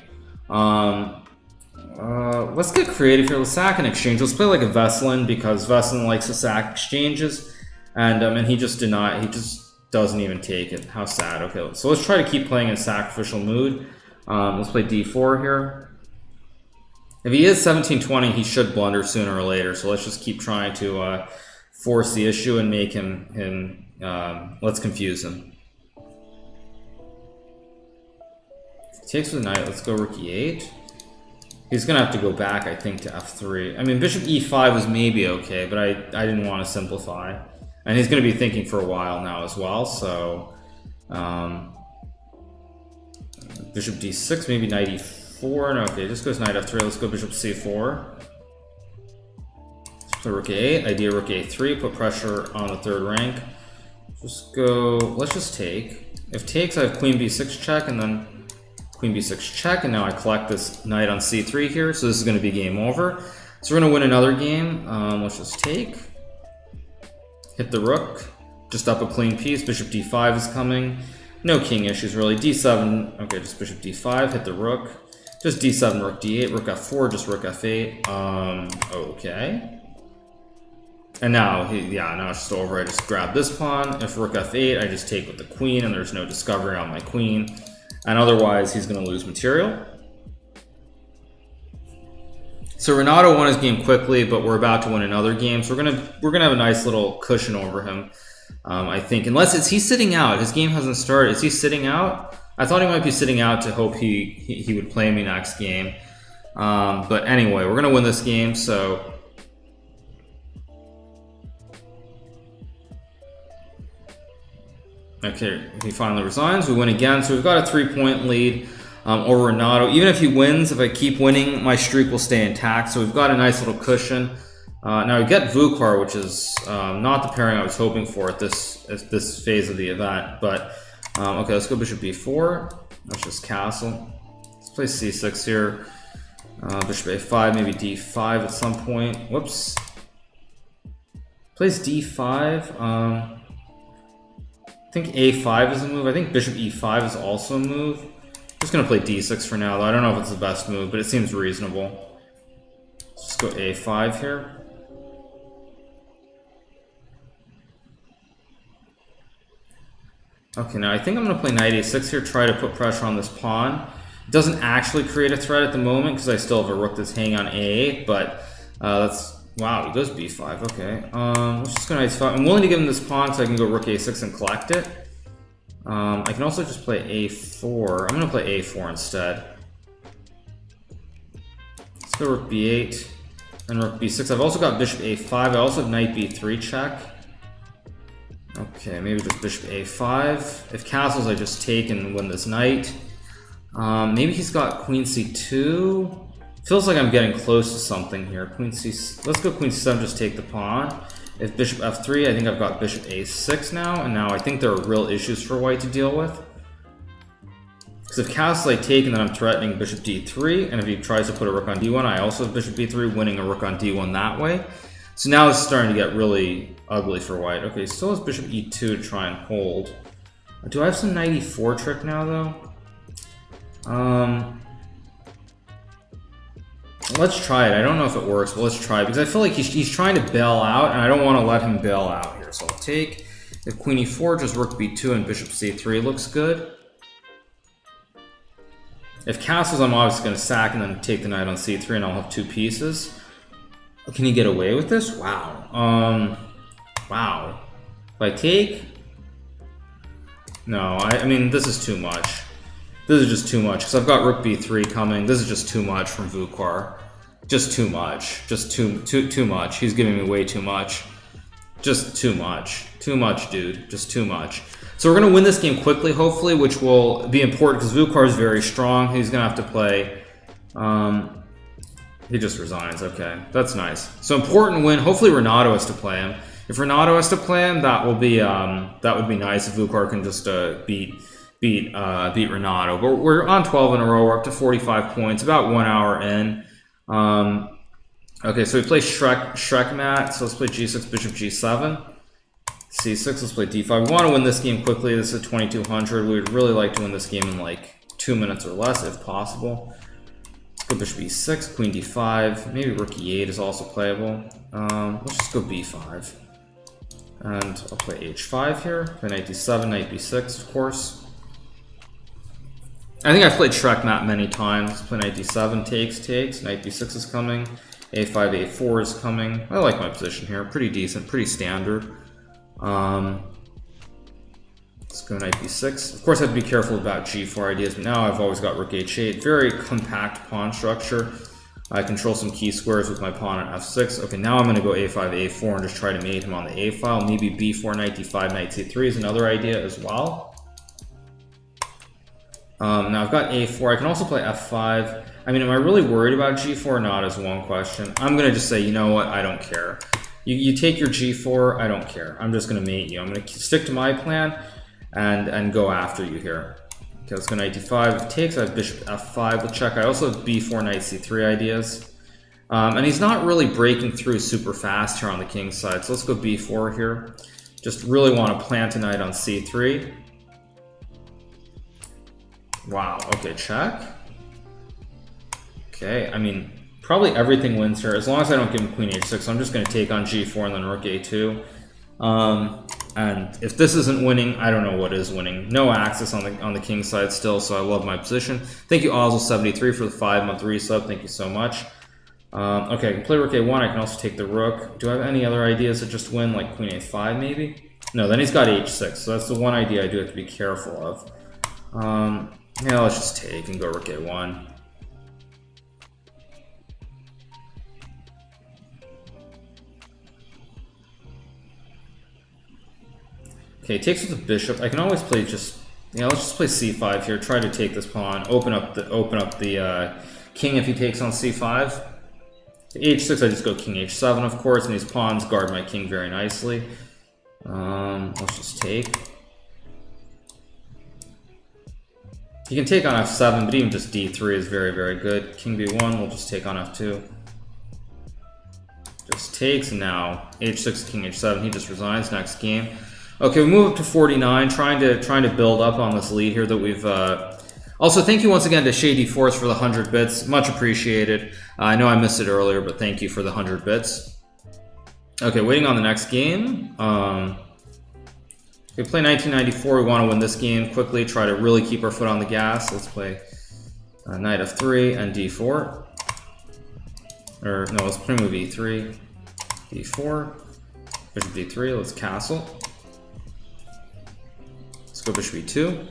Let's get creative here. Let's sack an exchange. Let's play like a Veselin, because Veselin likes to sack exchanges, and he just denied. He just doesn't even take it. How sad. Okay, so let's try to keep playing in sacrificial mood. Let's play d4 here. If he is 1720, he should blunder sooner or later. So let's just keep trying to force the issue and make him let's confuse him. Takes with the knight. Let's go rook e8. He's gonna have to go back, I think, to f3. I mean, bishop e5 was maybe okay, but I didn't want to simplify. And he's going to be thinking for a while now as well, so bishop d6, maybe knight e4. No, okay, just goes knight f3. Let's go bishop c4. Let's play rook a8. Idea rook a3. Put pressure on the third rank. Just go. Let's just take. If takes, I have queen b6 check, and then queen b6 check, and now I collect this knight on c3 here. So this is going to be game over. So we're going to win another game. Let's just take. Hit the rook, just up a clean piece. Bishop d5 is coming. No king issues really. d7, okay, just bishop d5, hit the rook. Just d7, rook d8, rook f4, just rook f8. Okay. And now, now it's just over. I just grab this pawn. If rook f8, I just take with the queen, and there's no discovery on my queen. And otherwise, he's going to lose material. So Renato won his game quickly, but we're about to win another game. So we're gonna have a nice little cushion over him, I think. Unless he's sitting out. His game hasn't started. Is he sitting out? I thought he might be sitting out to hope he would play me next game. But anyway, we're gonna win this game. So okay, he finally resigns. We win again. So we've got a 3-point lead over Renato. Even if he wins, if I keep winning, my streak will stay intact. So we've got a nice little cushion. Now we get Vukar, which is not the pairing I was hoping for at this phase of the event. But okay, let's go bishop b4. Let's just castle. Let's play c6 here. Bishop a5, maybe d5 at some point. Whoops. Plays d5. I think a5 is a move. I think bishop e5 is also a move. Just gonna play d6 for now, though. I don't know if it's the best move, but it seems reasonable. Let's just go a5 here. Okay, now I think I'm gonna play knight a6 here, try to put pressure on this pawn. It doesn't actually create a threat at the moment because I still have a rook that's hanging on a8, but that's wow, he goes b5. Okay, let's just go knight a5. I'm willing to give him this pawn so I can go rook a6 and collect it. I can also just play a4. I'm going to play a4 instead. Let's go rook b8 and rook b6. I've also got bishop a5. I also have knight b3 check. Okay, maybe just bishop a5. If castles, I just take and win this knight. Maybe he's got queen c2. Feels like I'm getting close to something here. Queen c. Let's go queen c7. Just take the pawn. If bishop f3, I think I've got bishop a6 now, and now I think there are real issues for white to deal with. Because if castle I take, and then I'm threatening bishop d3, and if he tries to put a rook on d1, I also have bishop b3, winning a rook on d1 that way. So now it's starting to get really ugly for white. Okay, still has bishop e2 to try and hold. Do I have some knight e4 trick now, though? Let's try it. I don't know if it works, but let's try it. Because I feel like he's trying to bail out, and I don't want to let him bail out here. So I'll take. If queen e4, just rook b2 and bishop c3 looks good. If castles, I'm obviously going to sack and then take the knight on c3, and I'll have two pieces. Can he get away with this? Wow. Wow. If I take... No, I mean, this is too much. This is just too much, because I've got rook b3 coming. This is just too much from Vukovar. Just too much. Just too much. He's giving me way too much. Just too much. Too much, dude. Just too much. So we're going to win this game quickly, hopefully, which will be important, because Vukovar is very strong. He's going to have to play... he just resigns. Okay, that's nice. So important win. Hopefully Renato has to play him. If Renato has to play him, that would be nice if Vukovar can just beat Renato. But we're on 12 in a row. We're up to 45 points. About 1 hour in. Okay, so we play Shrek mat. So let's play g6, bishop g7, c6. Let's play d5. We want to win this game quickly. This is 2200. We would really like to win this game in like 2 minutes or less, if possible. Let's go bishop e6, queen d5. Maybe rook e8 is also playable. Let's just go b5. And I'll play h5 here. Play knight d7, knight b6, of course. I think I've played Shrek mat many times. Let's play knight d7, takes. Knight b6 is coming. a5, a4 is coming. I like my position here. Pretty decent, pretty standard. Let's go knight b6. Of course, I have to be careful about g4 ideas, but now I've always got rook h8. Very compact pawn structure. I control some key squares with my pawn on f6. Okay, now I'm going to go a5, a4 and just try to mate him on the a file. Maybe b4, knight d5, knight c3 is another idea as well. Now I've got a4. I can also play f5. I mean, am I really worried about g4 or not is one question. I'm going to just say, you know what, I don't care. You take your g4, I don't care. I'm just going to mate you. I'm going to stick to my plan and go after you here. Okay, let's go knight d5. If it takes, I have bishop f5 with check. I also have b4, knight c3 ideas. And he's not really breaking through super fast here on the king's side. So let's go b4 here. Just really want to plant a knight on c3. Wow, okay, check. Okay, I mean, probably everything wins here. As long as I don't give him queen h6, I'm just going to take on g4 and then rook a2. And if this isn't winning, I don't know what is winning. No access on the king's side still, so I love my position. Thank you, Ozzel73, for the 5-month resub. Thank you so much. Okay, I can play rook a1. I can also take the rook. Do I have any other ideas that just win, like queen a5 maybe? No, then he's got h6, so that's the one idea I do have to be careful of. Yeah, let's just take and go rook a1. Okay, takes with the bishop. I can always play just, yeah, let's just play c5 here. Try to take this pawn. Open up the king if he takes on c5. h6, I just go king h7, of course, and these pawns guard my king very nicely. Let's just take. You can take on f7, but even just d3 is very, very good. King b1, we'll just take on f2. Just takes, and now h6, king h7. He just resigns next game. Okay, we move up to 49, trying to build up on this lead here that we've. Also, thank you once again to Shady Force for the 100 bits, much appreciated. I know I missed it earlier, but thank you for the 100 bits. Okay, waiting on the next game. We play 1994. We want to win this game quickly. Try to really keep our foot on the gas. Let's play knight f3 and d4. Or no, let's play move e3, d4, bishop d3. Let's castle. Let's go bishop e2.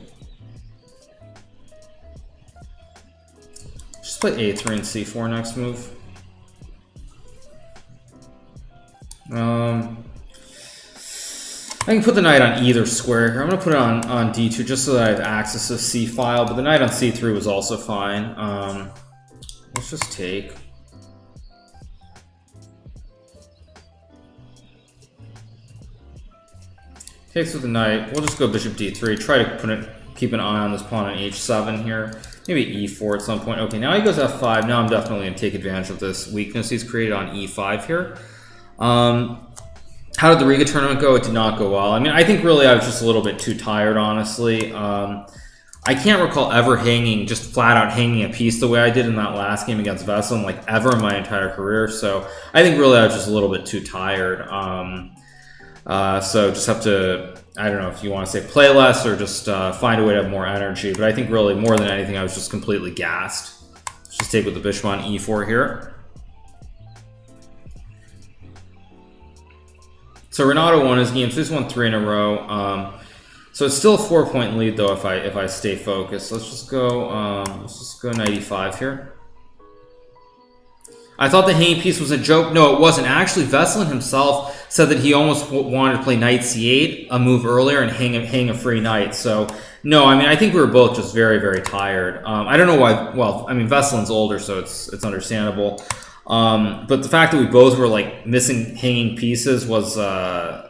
Just play a3 and c4 next move. I can put the knight on either square here. I'm going to put it on d2 just so that I have access to the c file, but the knight on c3 was also fine. Let's just take. Takes with the knight. We'll just go bishop d3. Try to keep an eye on this pawn on h7 here. Maybe e4 at some point. Okay, now he goes f5. Now I'm definitely going to take advantage of this weakness he's created on e5 here. How did the Riga tournament go? It did not go well. I mean, I think really I was just a little bit too tired, honestly. I can't recall ever just flat out hanging a piece the way I did in that last game against Vesselin, like ever in my entire career. So I think really I was just a little bit too tired. So just have to, I don't know if you want to say play less or just find a way to have more energy. But I think really more than anything, I was just completely gassed. Let's just take with the bishop on e4 here. So Renato won his game, so he's won 3 in a row. So it's still a 4-point lead though if I stay focused. Let's just go 95 here. I thought the hanging piece was a joke. No, it wasn't. Actually, Veselin himself said that he almost wanted to play knight c8 a move earlier and hang a free knight. So no, I mean I think we were both just very, very tired. I don't know why. Well, I mean Veselin's older, so it's understandable. But the fact that we both were like missing hanging pieces was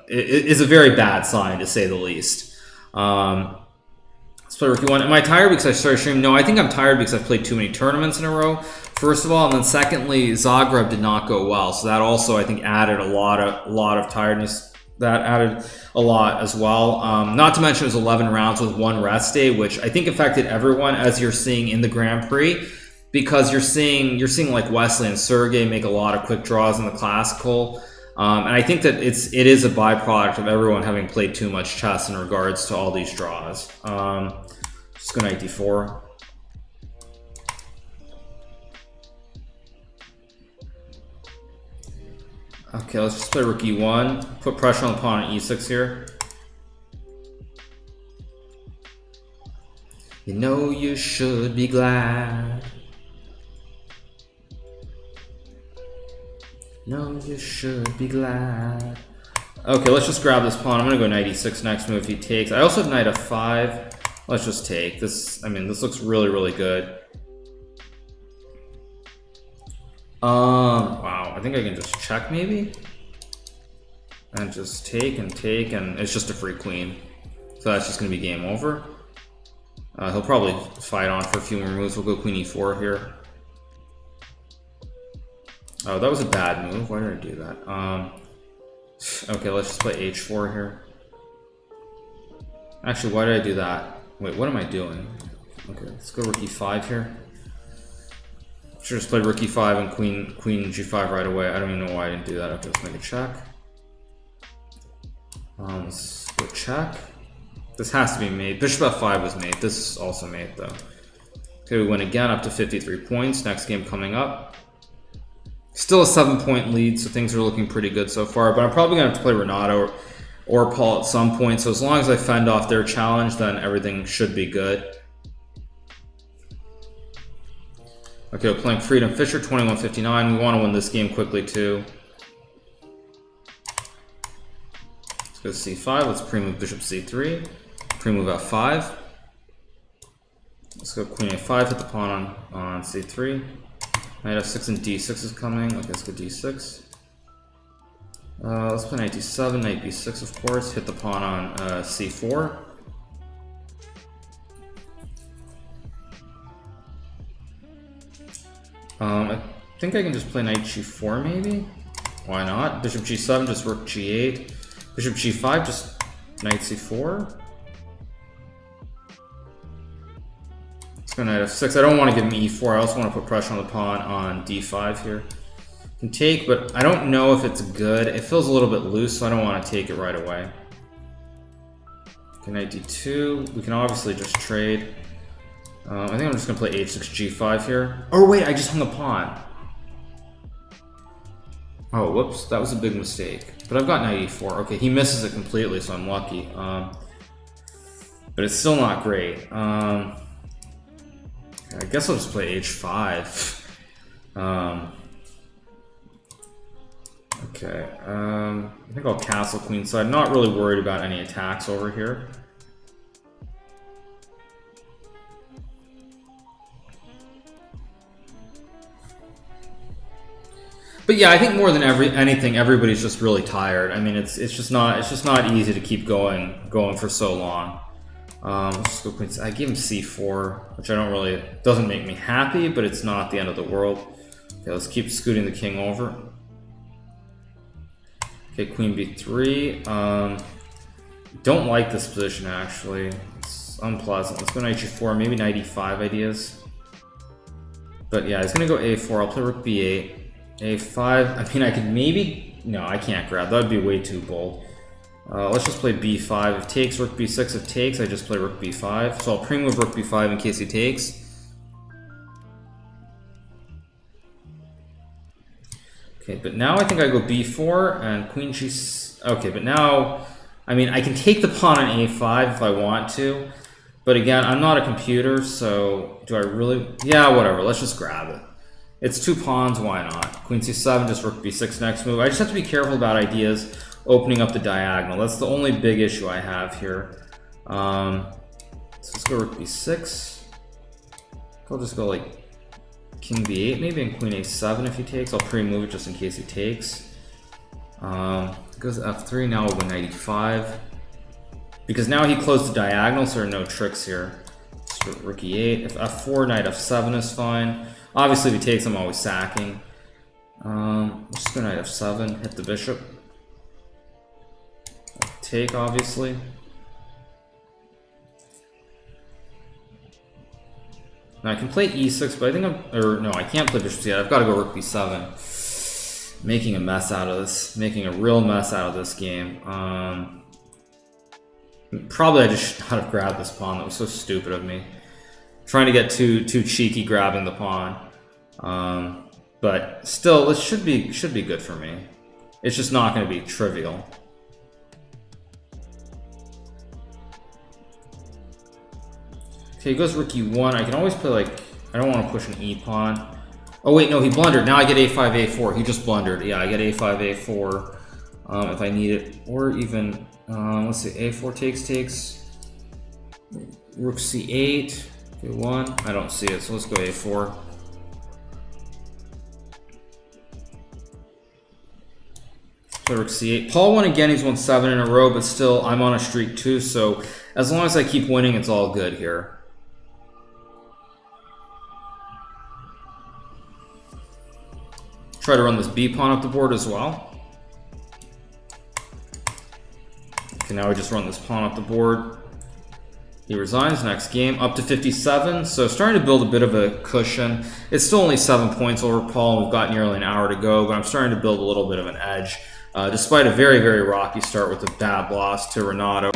is a very bad sign to say the least. Let's play rookie 1. Am I tired because I started streaming? No, I think I'm tired because I've played too many tournaments in a row. First of all, and then secondly, Zagreb did not go well, so that also I think added a lot of tiredness. That added a lot as well. Not to mention it was 11 rounds with 1 rest day, which I think affected everyone, as you're seeing in the Grand Prix, because you're seeing like Wesley and Sergey make a lot of quick draws in the classical. And I think that it is a byproduct of everyone having played too much chess in regards to all these draws. Just go knight d4. Okay, let's just play rook e1. Put pressure on the pawn on e6 here. You know you should be glad. No, you should be glad. Okay, let's just grab this pawn. I'm gonna go knight e6 next move if he takes. I also have knight f5. Let's just take this. I mean, this looks really, really good. Wow, I think I can just check maybe, and just take, and it's just a free queen. So that's just gonna be game over. He'll probably fight on for a few more moves. We'll go queen e4 here. Oh, that was a bad move. Why did I do that? Okay, let's just play h4 here. Actually, why did I do that? Wait, what am I doing? Okay, let's go rook e5 here. Should just play rook e5 and queen g5 right away. I don't even know why I didn't do that. Okay, let's make a check. Let's go check. This has to be made. Bishop f5 was made. This is also made though. Okay, we win again up to 53 points. Next game coming up. Still a 7-point lead, so things are looking pretty good so far. But I'm probably gonna have to play Renato or Paul at some point. So as long as I fend off their challenge, then everything should be good. Okay, we're playing Freedom Fisher, 2159. We want to win this game quickly too. Let's go c5. Let's pre-move bishop c3. Pre-move f5. Let's go queen a5. Hit the pawn on c3. Knight f6 and d6 is coming. Okay, let's go d6. Let's play knight d7, knight b6 of course. Hit the pawn on c4. I think I can just play knight g4 maybe? Why not? Bishop g7, just rook g8. Bishop g5, just knight c4. Let's go knight f6. I don't want to give him e4. I also want to put pressure on the pawn on d5 here. Can take, but I don't know if it's good. It feels a little bit loose, so I don't want to take it right away. Okay, knight d2. We can obviously just trade. I think I'm just gonna play h6 g5 here. Oh wait, I just hung a pawn. Oh, whoops, that was a big mistake. But I've got knight e4. Okay, he misses it completely, so I'm lucky. But it's still not great. I guess I'll just play h5. Okay, I think I'll castle queenside. Not really worried about any attacks over here. But yeah, I think more than anything, everybody's just really tired. I mean, it's just not easy to keep going for so long. Let's just go queen. I gave him c4, which doesn't make me happy, but it's not the end of the world. Okay, let's keep scooting the king over. Okay, queen b3. Don't like this position actually. It's unpleasant. Let's go knight g4, maybe knight e5 ideas. But yeah, he's gonna go a4. I'll play rook b8. a5, I mean I could maybe, no I can't grab, that would be way too bold. Let's just play b5, if takes, rook b6, if takes, I just play rook b5. So I'll pre-move rook b5 in case he takes. Okay, but now I think I go b4 and queen g. Okay, but now, I mean, I can take the pawn on a5 if I want to. But again, I'm not a computer, so do I really? Yeah, whatever. Let's just grab it. It's 2 pawns. Why not? Queen c7, just rook b6 next move. I just have to be careful about ideas opening up the diagonal. That's the only big issue I have here. So let's go rook b6. I'll just go like king b8 maybe, and queen a7 if he takes. I'll pre-move it just in case he takes. Goes f3. Now we'll go knight e5. Because now he closed the diagonal, so there are no tricks here. So rook e8. If f4, knight f7 is fine. Obviously, if he takes, I'm always sacking. Let's just go knight f7, hit the bishop. Take, obviously. Now I can play e6, but I think no, I can't play bishop c8. I've got to go rook b7. Making a mess out of this. Making a real mess out of this game. Probably I just should not have grabbed this pawn. That was so stupid of me. Trying to get too cheeky grabbing the pawn. But still, this should be good for me. It's just not going to be trivial. Okay, he goes rook e1. I can always play like, I don't want to push an e pawn. Oh wait, no, he blundered. Now I get a5, a4. He just blundered. Yeah, I get a5, a4 if I need it, or even. Let's see, a4 takes, rook c8, okay, 1, I don't see it, so let's go a4. Play rook c8. Paul won again, he's won 7 in a row, but still, I'm on a streak too, so as long as I keep winning, it's all good here. Try to run this b pawn up the board as well. Okay, now we just run this pawn up the board. He resigns next game, up to 57. So starting to build a bit of a cushion. It's still only 7 points over Paul. We've got nearly an hour to go, but I'm starting to build a little bit of an edge. Despite a very, very rocky start with a bad loss to Renato.